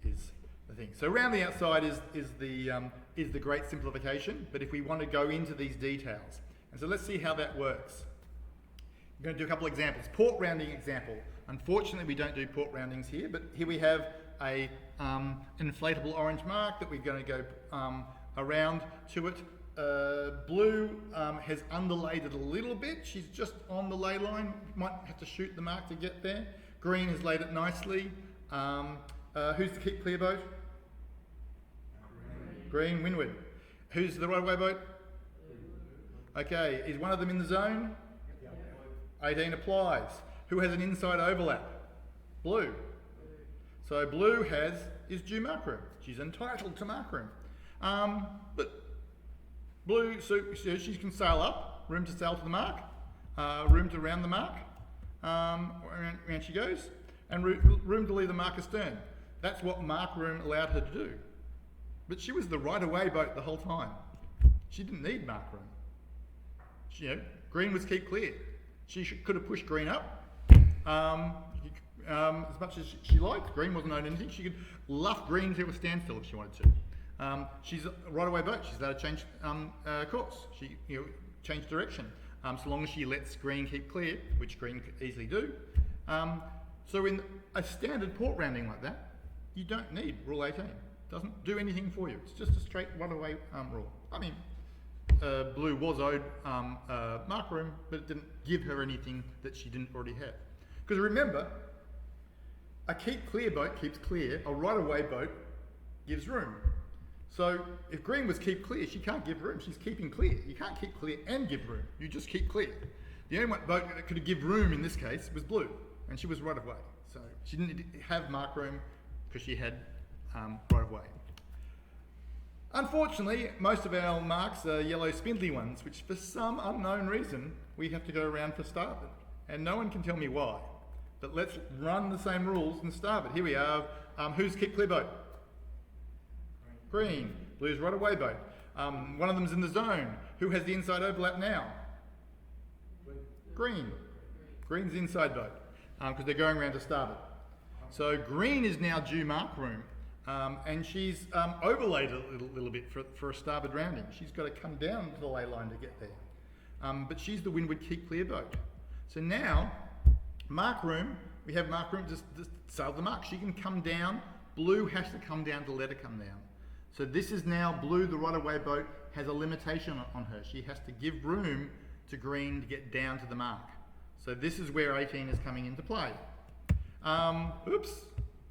is the thing. So around the outside is the great simplification, but if we want to go into these details, and so let's see how that works. I'm going to do a couple of examples. Port rounding example. Unfortunately, we don't do port roundings here, but here we have an inflatable orange mark that we're going to go around to it. Blue has underlaid it a little bit. She's just on the ley line. Might have to shoot the mark to get there. Green has laid it nicely. Who's the keep clear boat? Green, windward. Who's the right of way boat? Okay, is one of them in the zone? 18 applies. Who has an inside overlap? Blue. So blue is due mark room. She's entitled to mark room. But blue, so she can sail up, room to sail to the mark, room to round the mark, around she goes, and room to leave the mark astern. That's what mark room allowed her to do. But she was the right-of-way boat the whole time. She didn't need mark room. Green was keep clear. She could have pushed green up as much as she liked. Green wasn't owed anything. She could luff green to a standstill if she wanted to. She's a right-of-way boat. She's allowed to change course. She change direction, so long as she lets green keep clear, which green could easily do. So in a standard port rounding like that, you don't need Rule 18. It doesn't do anything for you. It's just a straight right-of-way rule. I mean, Blue was owed mark room, but it didn't give her anything that she didn't already have. Because remember, a keep clear boat keeps clear, a right-of-way boat gives room. So if green was keep clear, she can't give room, she's keeping clear. You can't keep clear and give room, you just keep clear. The only boat that could give room in this case was blue, and she was right-of-way. So she didn't have mark room because she had right-of-way. Unfortunately, most of our marks are yellow spindly ones, which for some unknown reason, we have to go around for starboard. And no one can tell me why. But let's run the same rules in starboard. Here we are. Who's keep clear boat? Green. Blue's right away boat. One of them's in the zone. Who has the inside overlap now? Green. Green's inside boat because they're going around to starboard. So green is now due mark room. And she's overlaid a little bit for a starboard rounding. She's got to come down to the ley line to get there. But she's the windward keep clear boat. So now, mark room, we have mark room, just sail the mark. She can come down. Blue has to come down to let her come down. So this is now blue, the right-of-way boat, has a limitation on her. She has to give room to green to get down to the mark. So this is where 18 is coming into play. Oops,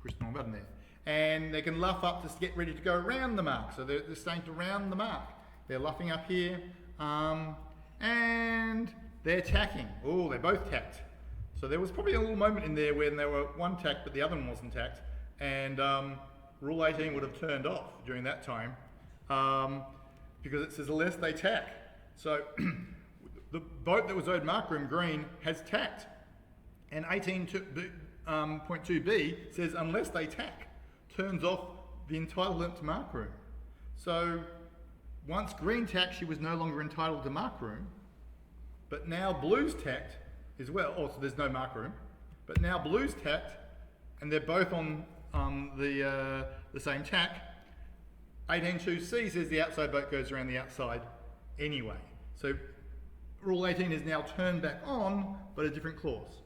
pushed the wrong button there. And they can luff up to get ready to go around the mark. So they're starting to round the mark. They're luffing up here, and they're tacking. Oh, they're both tacked. So there was probably a little moment in there when they were one tacked but the other one wasn't tacked, and Rule 18 would have turned off during that time because it says unless they tack. So the boat that was owed mark room green has tacked, and 18.2b says unless they tack, turns off the entitlement to mark room. So once green tacked, she was no longer entitled to mark room, but now blue's tacked as well. Oh, so there's no mark room, but now blue's tacked, and they're both on the same tack. 18.2c says the outside boat goes around the outside anyway. So Rule 18 is now turned back on, but a different clause.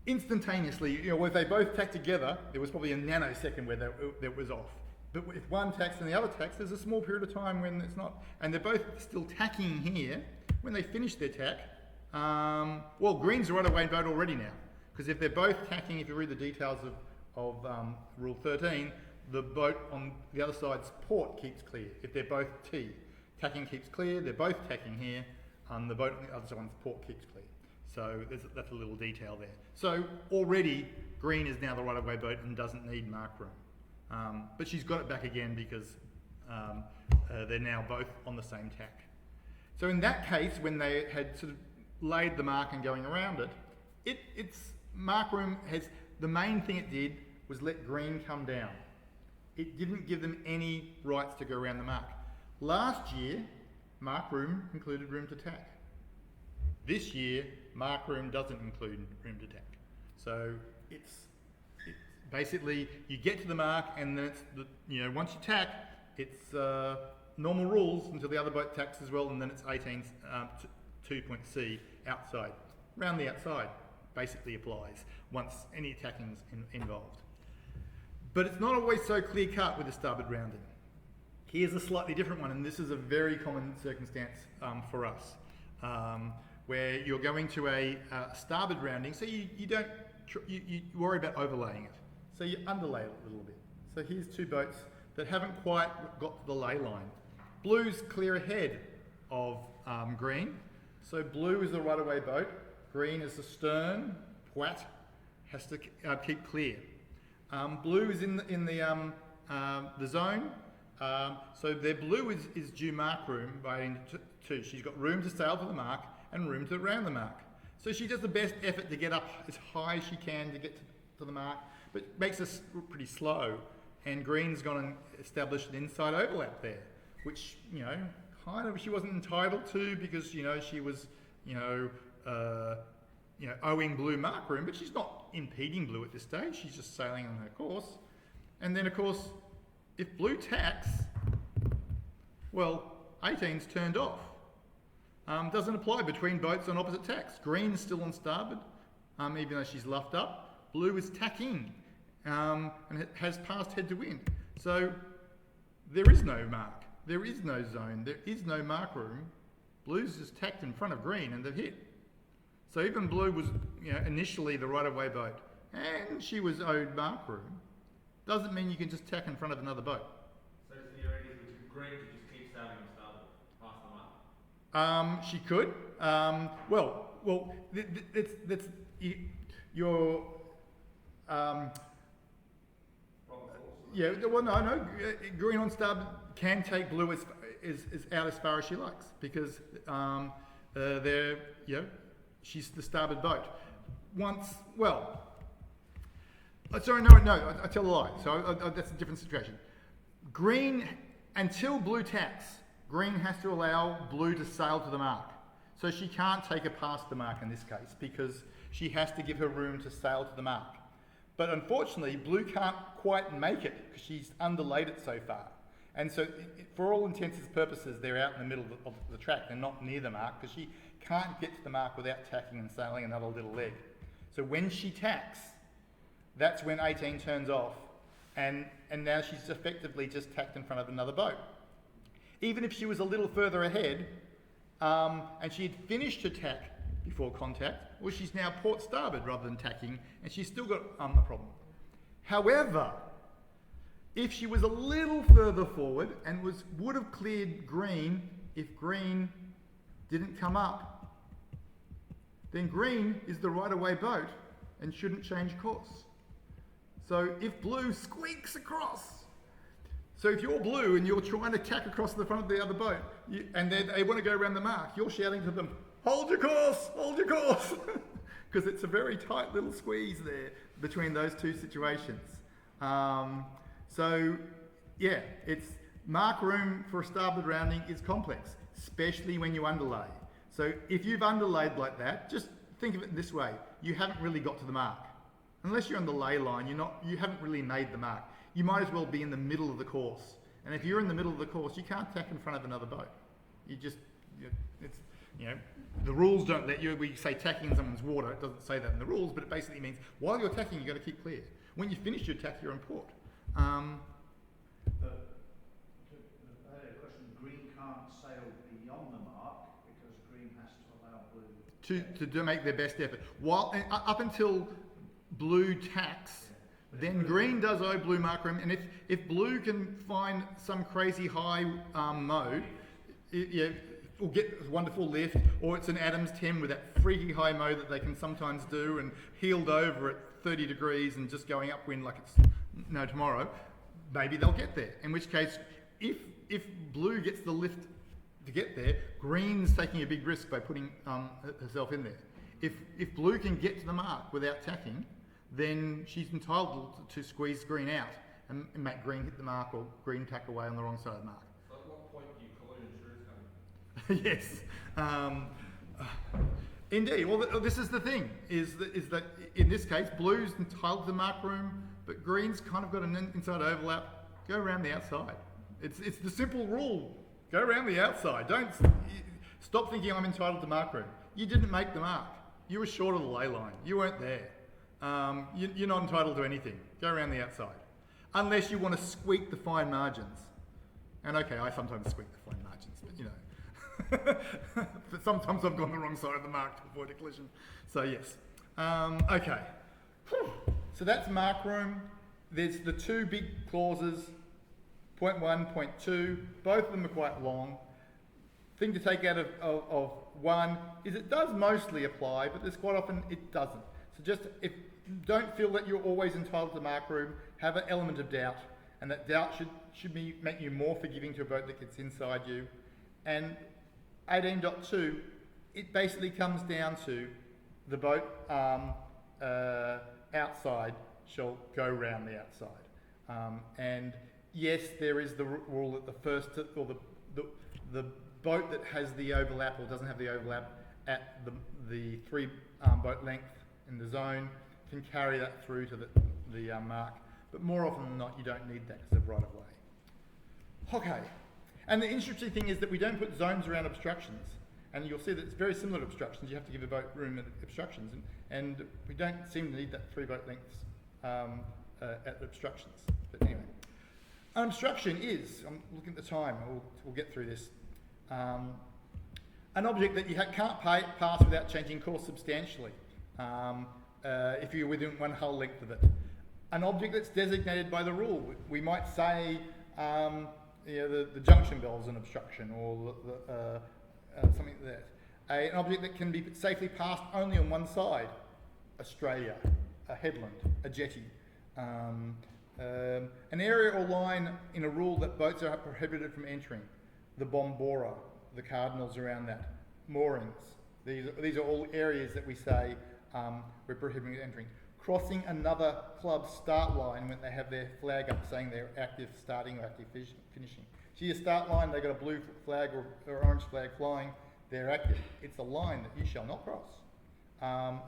Instantaneously, if they both tack together, there was probably a nanosecond where that was off. But if one tacks and the other tacks, there's a small period of time when it's not. And they're both still tacking here. When they finish their tack, well, green's a right-of-way boat already now. Because if they're both tacking, if you read the details of Rule 13, the boat on the other side's port keeps clear. If they're both T, tacking keeps clear, they're both tacking here, the boat on the other side's port keeps clear. So that's a little detail there. So already green is now the right-of-way boat and doesn't need mark room. But she's got it back again because they're now both on the same tack. So in that case, when they had sort of laid the mark and going around it, its mark room has, the main thing it did was let green come down. It didn't give them any rights to go around the mark. Last year, mark room included room to tack. This year, mark room doesn't include room to tack. So it's basically, you get to the mark and then it's, once you tack, it's normal rules until the other boat tacks as well, and then it's 2.c outside. Round the outside basically applies once any tacking's involved. But it's not always so clear cut with the starboard rounding. Here's a slightly different one, and this is a very common circumstance for us, where you're going to a starboard rounding, so you don't you worry about overlaying it, so you underlay it a little bit. So here's two boats that haven't quite got to the lay line. Blue's clear ahead of green, so blue is the right-of-way boat. Green is the stern. Pwat has to keep clear. Blue is in the zone. So their blue is due mark room by 2. She's got room to sail to the mark and room to round the mark. So she does the best effort to get up as high as she can to get to the mark, but makes us pretty slow. And green's gone and established an inside overlap there, which, kind of she wasn't entitled to because, she was, owing blue mark room, but she's not impeding blue at this stage. She's just sailing on her course. And then, of course, if blue tacks, well, 18's turned off. Doesn't apply between boats on opposite tacks. Green's still on starboard, even though she's luffed up. Blue is tacking and it has passed head to wind. So there is no mark. There is no zone. There is no mark room. Blue's just tacked in front of green and they've hit. So even blue was, initially the right-of-way boat, and she was owed mark room. Doesn't mean you can just tack in front of another boat. So theoretically, green could just keep sailing and starboard past the mark? She could. That's your. No. Green on starboard can take blue as out as far as she likes because she's the starboard boat. I tell a lie. So that's a different situation. Green, until blue tacks, green has to allow blue to sail to the mark. So she can't take her past the mark in this case because she has to give her room to sail to the mark. But unfortunately, blue can't quite make it because she's underlaid it so far. And so for all intents and purposes, they're out in the middle of the track. They're not near the mark because she can't get to the mark without tacking and sailing another little leg. So when she tacks, that's when 18 turns off, and now she's effectively just tacked in front of another boat. Even if she was a little further ahead, and she had finished her tack before contact, or she's now port starboard rather than tacking, and she's still got a problem. However, if she was a little further forward and would have cleared green if green didn't come up, then green is the right-of-way boat and shouldn't change course. So if blue squeaks across, so if you're blue and you're trying to tack across the front of the other boat, and they want to go around the mark, you're shouting to them, hold your course, because it's a very tight little squeeze there between those two situations. So yeah, it's mark room for a starboard rounding is complex, especially when you underlay. So if you've underlaid like that, just think of it this way: you haven't really got to the mark. Unless you're on the lay line, you haven't really made the mark. You might as well be in the middle of the course. And if you're in the middle of the course, you can't tack in front of another boat. The rules don't let you. We say tacking in someone's water. It doesn't say that in the rules, but it basically means while you're tacking, you've got to keep clear. When you finish your tack, you're in port. I had a question. Green can't sail beyond the mark because green has to allow blue to make their best effort. Up until blue tacks, then green does owe blue mark room, and if blue can find some crazy high mode, will get a wonderful lift, or it's an Adams 10 with that freaky high mode that they can sometimes do, and heeled over at 30 degrees and just going upwind like it's no tomorrow, maybe they'll get there. In which case, if blue gets the lift to get there, green's taking a big risk by putting herself in there. If blue can get to the mark without tacking, then she's entitled to squeeze green out and make green hit the mark or green tack away on the wrong side of the mark. So at what point do you call it insurance company? Yes. Indeed. Well, this is the thing, is that in this case, blue's entitled to the mark room, but green's kind of got an inside overlap. Go around the outside. It's the simple rule. Go around the outside. Don't stop thinking I'm entitled to mark room. You didn't make the mark. You were short of the ley line. You weren't there. You're not entitled to anything. Go around the outside. Unless you want to squeak the fine margins. And okay, I sometimes squeak the fine margins, but you know. But sometimes I've gone the wrong side of the mark to avoid a collision. So yes. Okay. Whew. So that's mark room. There's the two big clauses, point 1, point 2. Both of them are quite long. Thing to take out of one is it does mostly apply, but there's quite often it doesn't. So just don't feel that you're always entitled to mark room. Have an element of doubt, and that doubt should make you more forgiving to a boat that gets inside you. And 18.2, it basically comes down to the boat outside shall go round the outside. And yes, there is the rule that the first or the boat that has the overlap or doesn't have the overlap at the 3 boat length in the zone can carry that through to the mark, but more often than not you don't need that because of right of way. Okay, and the interesting thing is that we don't put zones around obstructions, and you'll see that it's very similar to obstructions. You have to give a boat room at obstructions, and we don't seem to need that 3 boat lengths at obstructions. But anyway, an obstruction is, I'm looking at the time, we'll get through this, an object that you can't pass without changing course substantially. If you're within one hull length of it. An object that's designated by the rule. We might say the junction bell is an obstruction, or something like that. An object that can be safely passed only on one side. Australia, a headland, a jetty. An area or line in a rule that boats are prohibited from entering. The bombora, the cardinals around that. Moorings. These are all areas that we say we're prohibiting entering. Crossing another club's start line when they have their flag up saying they're active starting or active finishing. See your start line, they've got a blue flag or orange flag flying, they're active. It's a line that you shall not cross.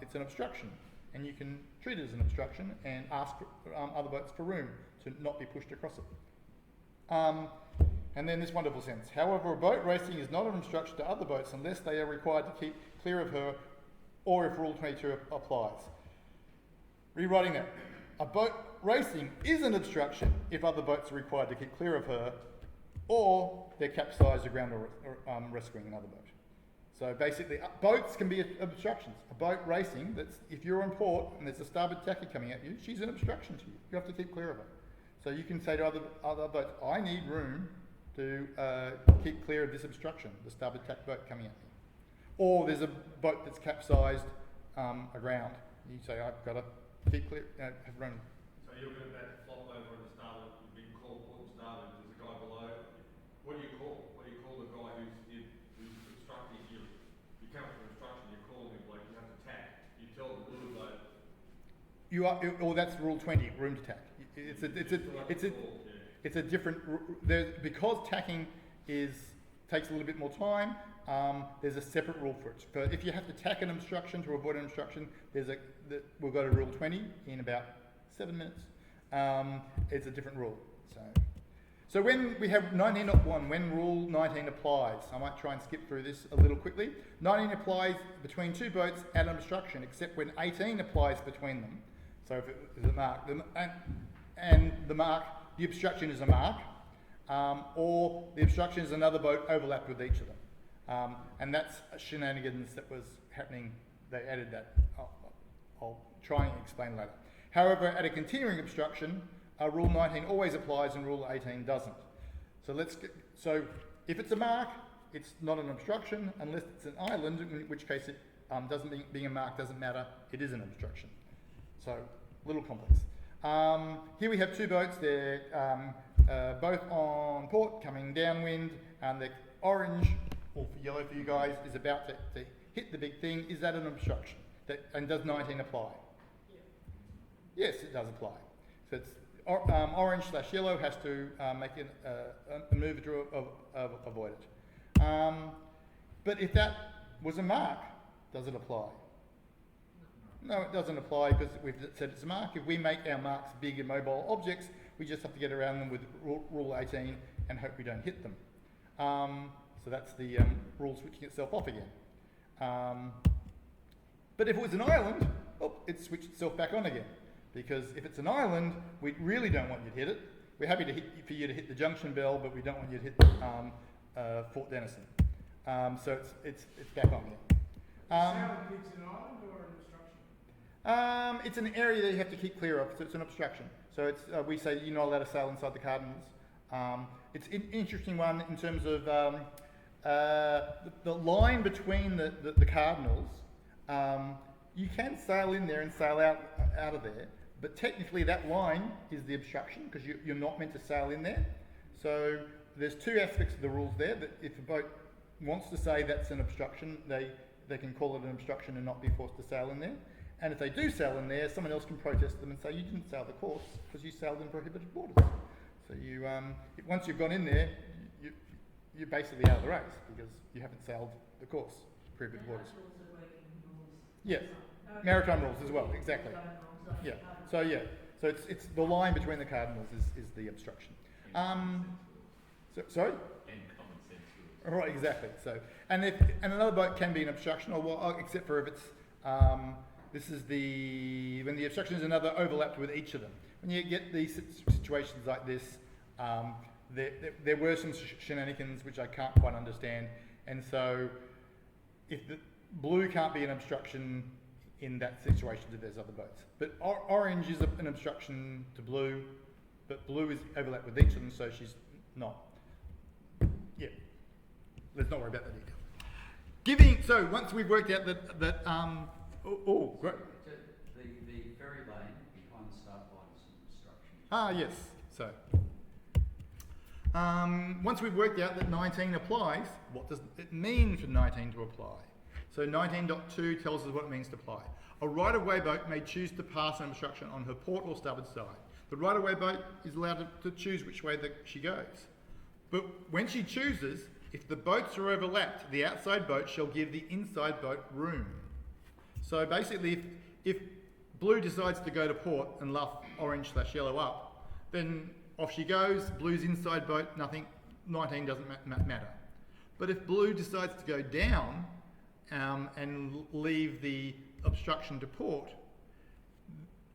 It's an obstruction, and you can treat it as an obstruction and ask other boats for room to not be pushed across it. And then this wonderful sentence. However, a boat racing is not an obstruction to other boats unless they are required to keep clear of her, or if Rule 22 applies. Rewriting that. A boat racing is an obstruction if other boats are required to keep clear of her, or they're capsized, aground, or rescuing another boat. So basically, boats can be obstructions. A boat racing, that's if you're on port and there's a starboard tacky coming at you, she's an obstruction to you. You have to keep clear of her. So you can say to other boats, I need room to keep clear of this obstruction, the starboard tack boat coming at me. Or there's a boat that's capsized aground. You say, I've got to keep clear, have room. So you're going to bet flop over on the starboard, you've been called port and starboard, there's a guy below. What do you call? What do you call the guy who's obstructing you? You come to obstruction, you call him like you have to tack. You tell the little bloke. You are, or that's rule 20, room to tack. It's a different, because tacking takes a little bit more time. There's a separate rule for it. But if you have to tack an obstruction to avoid an obstruction, we've got a rule 20 in about 7 minutes. It's a different rule. So when we have 19.1, when rule 19 applies, I might try and skip through this a little quickly. 19 applies between two boats at an obstruction, except when 18 applies between them. So if it is a mark, and the obstruction is a mark, or the obstruction is another boat overlapped with each of them. And that's shenanigans that was happening. They added that. I'll try and explain later. However, at a continuing obstruction, rule 19 always applies and rule 18 doesn't. So if it's a mark, it's not an obstruction unless it's an island, in which case it being a mark doesn't matter. It is an obstruction. So a little complex. Here we have two boats. They're both on port, coming downwind, and the orange, or yellow for you guys, is about to hit the big thing. Is that an obstruction? And does 19 apply? Yeah. Yes, it does apply. So it's orange/yellow has to make a move to avoid it. But if that was a mark, does it apply? No, it doesn't apply because we've said it's a mark. If we make our marks big and mobile objects, we just have to get around them with rule 18 and hope we don't hit them. So that's the rule switching itself off again. But if it was an island, it switched itself back on again. Because if it's an island, we really don't want you to hit it. We're happy for you to hit the junction bell, but we don't want you to hit Fort Denison. So it's back on again. It's an island or an obstruction? It's an area that you have to keep clear of, so it's an obstruction. So it's we say you're not allowed to sail inside the cardinals. It's an interesting one in terms of the line between the cardinals. You can sail in there and sail out of there, but technically that line is the obstruction because you're not meant to sail in there. So there's two aspects of the rules there. That if a boat wants to say that's an obstruction, they can call it an obstruction and not be forced to sail in there. And if they do sail in there, someone else can protest them and say you didn't sail the course because you sailed in prohibited waters. So you, once you've gone in there, you're basically out of the race because you haven't sailed the course, prohibited waters. Yes, maritime rules as well, exactly. Yeah, so it's the line between the cardinals is the obstruction. Sorry? And common sense rules. Right, exactly. So, and another boat can be an obstruction, except for if it's this is when the obstruction is another overlapped with each of them. When you get these situations like this, there were some shenanigans which I can't quite understand, and so if the blue can't be an obstruction in that situation if there's other boats. But orange is an obstruction to blue, but blue is overlapped with each of them, so she's not. Yeah, let's not worry about the detail. So once we've worked out that great. The ferry lane behind the start line is an obstruction. Yes. So once we've worked out that 19 applies, what does it mean for 19 to apply? So 19.2 tells us what it means to apply. A right-of-way boat may choose to pass an obstruction on her port or starboard side. The right-of-way boat is allowed to choose which way she goes. But when she chooses, if the boats are overlapped, the outside boat shall give the inside boat room. So basically, if blue decides to go to port and luff orange/yellow up, then off she goes, blue's inside boat, nothing, 19 doesn't matter. But if blue decides to go down, and leave the obstruction to port,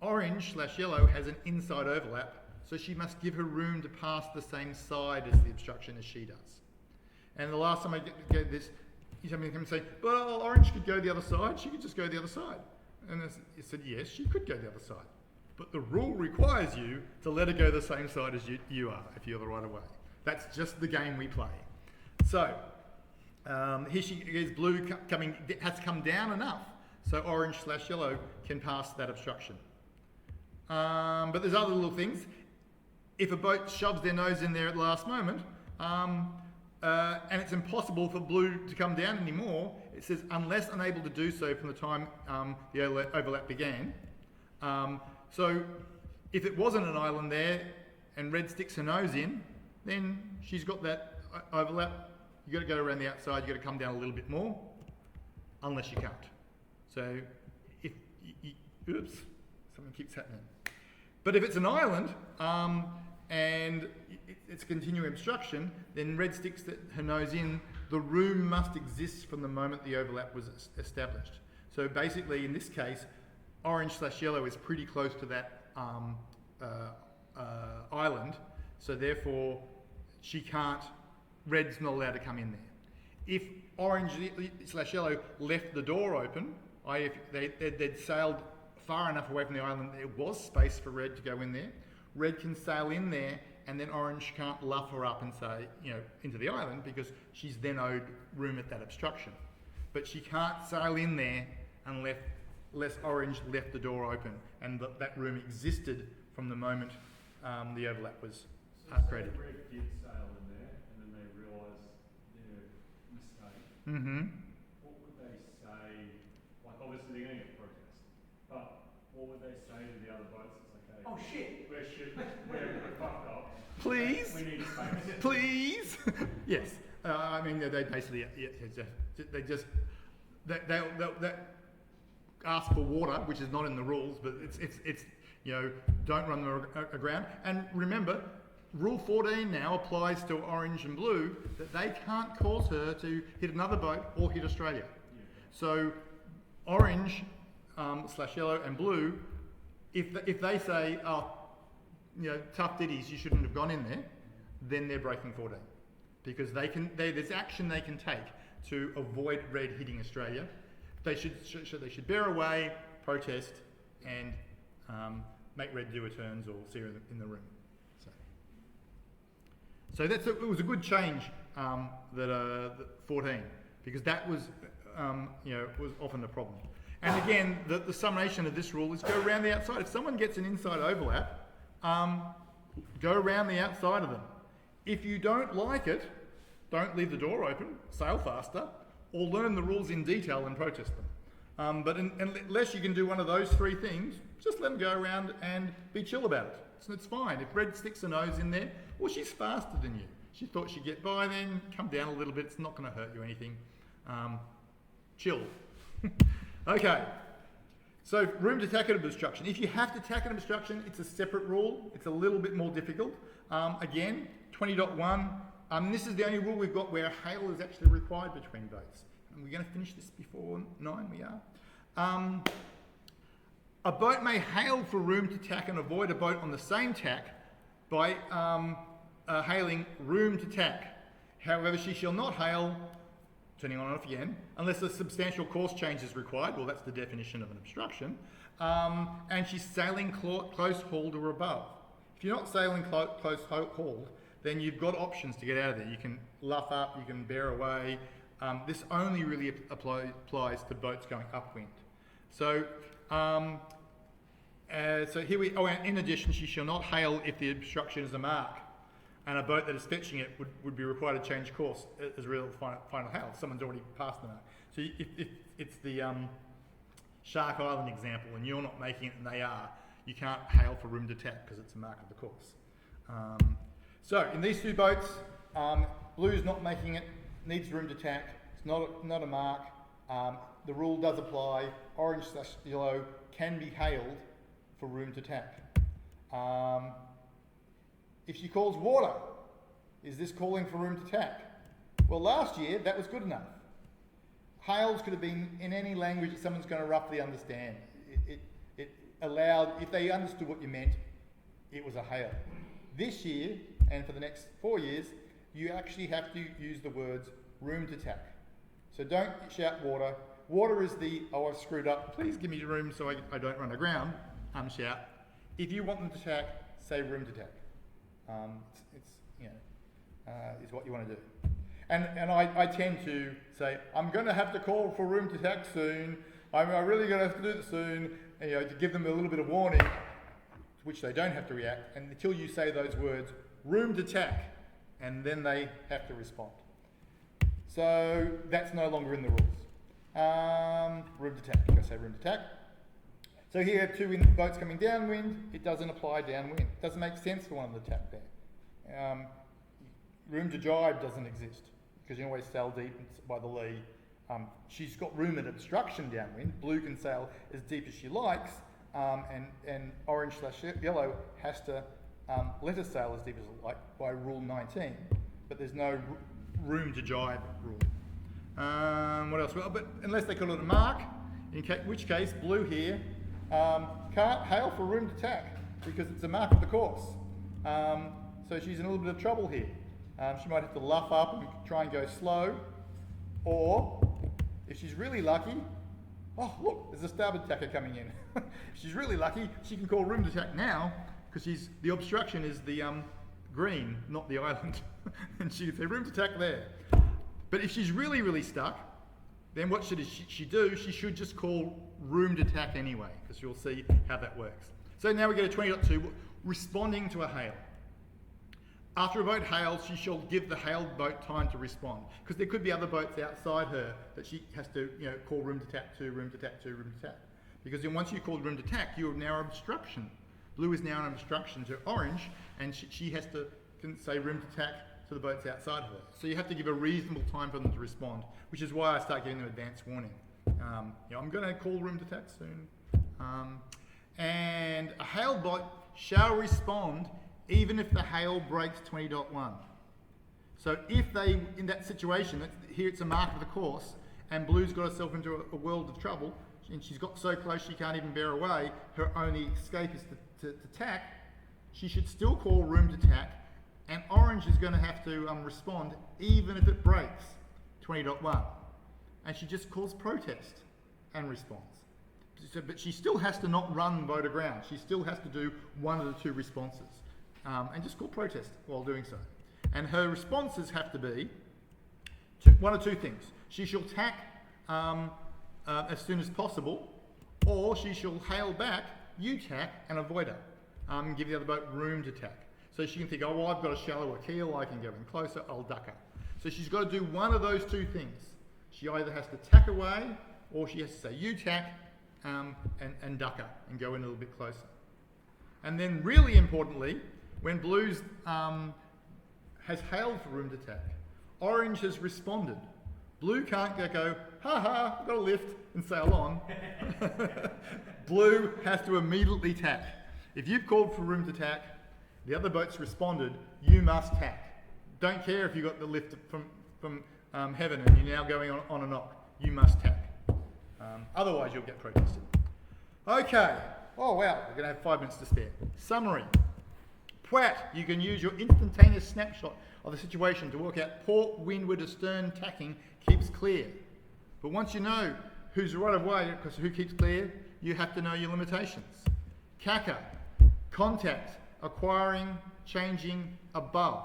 orange/yellow has an inside overlap, so she must give her room to pass the same side as the obstruction as she does. And the last time I gave this, somebody come and say, well, Orange could go the other side, she could just go the other side. And I said, yes, she could go the other side. But the rule requires you to let her go the same side as you are, if you're the right of way. That's just the game we play. So, here she is, blue has to come down enough so orange/yellow can pass that obstruction. But there's other little things. If a boat shoves their nose in there at the last moment, and it's impossible for blue to come down anymore, it says unless unable to do so from the time the overlap began. So if it wasn't an island there and red sticks her nose in, then she's got that overlap. You got to go around the outside, you got to come down a little bit more, unless you can't. So if, oops, something keeps happening. But if it's an island, and it's continuing obstruction, then red sticks her nose in, the room must exist from the moment the overlap was established. So basically, in this case, orange/yellow is pretty close to that island, so therefore red's not allowed to come in there. If orange/yellow left the door open, i.e. if they'd sailed far enough away from the island, there was space for red to go in there, red can sail in there, and then orange can't luff her up and say, into the island, because she's then owed room at that obstruction. But she can't sail in there unless orange left the door open, and that room existed from the moment the overlap was created. So red did sail in there, and then they realised their mistake. Mm-hmm. What would they say? Like, obviously they're going to get protest, but what would they say to the other boats? It's like, okay, Oh shit! we're fucked up. Please, We need space. please. Yes, I mean they basically they ask for water, which is not in the rules, but it's don't run them aground. And remember, Rule 14 now applies to orange and blue, that they can't cause her to hit another boat or hit Australia. Yeah. So orange / yellow and blue, if they say, tough ditties, you shouldn't have gone in there, then they're breaking 14, because there's action they can take to avoid red hitting Australia. They should bear away, protest, and make red do returns or see her in the room. So it was a good change, that 14, because that was was often a problem. And again, the summation of this rule is go around the outside. If someone gets an inside overlap, go around the outside of them. If you don't like it, don't leave the door open, sail faster, or learn the rules in detail and protest them. But unless you can do one of those three things, just let them go around and be chill about it. So it's fine. If red sticks her nose in there, well, she's faster than you. She thought she'd get by then, come down a little bit, it's not going to hurt you anything. Chill. Okay. So room to tack an obstruction. If you have to tack an obstruction, it's a separate rule. It's a little bit more difficult. Again, 20.1. This is the only rule we've got where hail is actually required between boats. And we're going to finish this before 9, we are. A boat may hail for room to tack and avoid a boat on the same tack by hailing room to tack. However, she shall not hail, turning on and off again, unless a substantial course change is required. Well, that's the definition of an obstruction. And she's sailing close hauled or above. If you're not sailing close hauled, then you've got options to get out of there. You can luff up, you can bear away. This only really applies to boats going upwind. So, and in addition, she shall not hail if the obstruction is a mark, and a boat that is fetching it would be required to change course as real final hail. Someone's already passed the mark. So if it's the Shark Island example, and you're not making it and they are, you can't hail for room to tack because it's a mark of the course. So in these two boats, blue's not making it, needs room to tack. It's not a mark. The rule does apply. Orange/yellow can be hailed for room to tack. If she calls water, is this calling for room to tack? Well, last year that was good enough. Hails could have been in any language that someone's going to roughly understand. It allowed, if they understood what you meant, it was a hail. This year, and for the next 4 years, you actually have to use the words room to tack. So don't shout water. Water is the, oh, I've screwed up, please give me room so I don't run aground, shout. If you want them to tack, say room to tack. Is what you want to do. And I tend to say, I'm going to have to call for room to tack soon. I'm really going to have to do it soon, to give them a little bit of warning, to which they don't have to react, and until you say those words, room to tack, and then they have to respond. So that's no longer in the rules. Room to tack, I say room to tack. So here, two boats coming downwind, it doesn't apply downwind. It doesn't make sense for one of them to tack there. Room to jibe doesn't exist, because you always sail deep by the lee. She's got room at obstruction downwind. Blue can sail as deep as she likes, and orange/yellow has to let her sail as deep as it like by rule 19. But there's no room to jibe rule. What else? Well, but unless they call it a mark, in which case blue here can't hail for room to tack because it's a mark of the course. So she's in a little bit of trouble here. She might have to luff up and try and go slow, or if she's really lucky, oh look, there's a starboard tacker coming in. If she's really lucky, she can call room to tack now because the obstruction is the green, not the island, and she can say room to tack there. But if she's really, really stuck, then what should she do? She should just call room to tack anyway, because you'll see how that works. So now we go to 20.2, responding to a hail. After a boat hails, she shall give the hailed boat time to respond, because there could be other boats outside her that she has to, call room to tack to, room to tack to, room to tack. Because then once you called room to tack, you are now obstruction. Blue is now an obstruction to orange, and she has to say room to tack to the boats outside of her. So you have to give a reasonable time for them to respond, which is why I start giving them advance warning. I'm going to call room to tack soon. And a hailed boat shall respond even if the hail breaks 20.1. So if they, in that situation, here it's a mark of the course, and Blue's got herself into a world of trouble, and she's got so close she can't even bear away, her only escape is to tack, she should still call room to tack, and Orange is going to have to respond even if it breaks 20.1. And she just calls protest and responds. So, but she still has to not run boat aground. She still has to do one of the two responses. And just call protest while doing so. And her responses have to be one of two things. She shall tack as soon as possible, or she shall hail back, you tack, and avoid her. And give the other boat room to tack. So she can think, oh, well, I've got a shallower keel, I can go in closer, I'll duck her. So she's got to do one of those two things. She either has to tack away, or she has to say, you tack, and duck her, and go in a little bit closer. And then really importantly, when Blue's has hailed for room to tack, Orange has responded. Blue can't go, ha ha, I've got a lift, and sail on. Blue has to immediately tack. If you've called for room to tack, the other boat's responded, you must tack. Don't care if you got the lift from heaven and you're now going on a knock, you must tack. Otherwise you'll get protested. Okay, oh wow, we're going to have 5 minutes to spare. Summary. Pwat, you can use your instantaneous snapshot of the situation to work out port, windward, astern tacking keeps clear. But once you know who's right of way, because who keeps clear, you have to know your limitations. CACA, contact, acquiring, changing, above.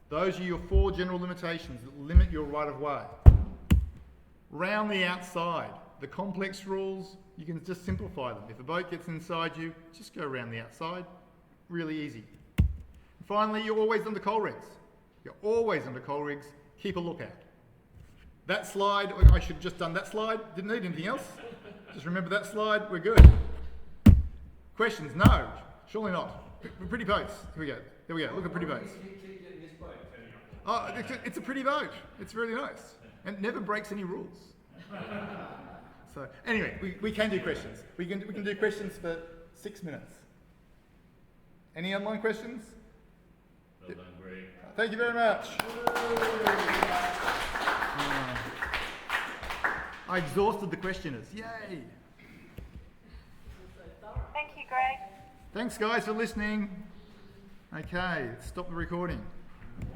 Those are your 4 general limitations that limit your right of way. Round the outside. The complex rules, you can just simplify them. If a boat gets inside you, just go around the outside. Really easy. And finally, you're always under coal rigs. You're always under coal rigs. Keep a lookout. That slide, I should have just done that slide. Didn't need anything else. Just remember that slide. We're good. Questions? No. Surely not. Pretty boats. Here we go. There we go. Look at pretty boats. Oh, it's a pretty boat. It's really nice. And it never breaks any rules. So anyway, we can do questions. We can do questions for 6 minutes. Any online questions? Well done, Greg. Thank you very much. I exhausted the questioners. Yay! Thank you, Greg. Thanks guys for listening. Okay, stop the recording.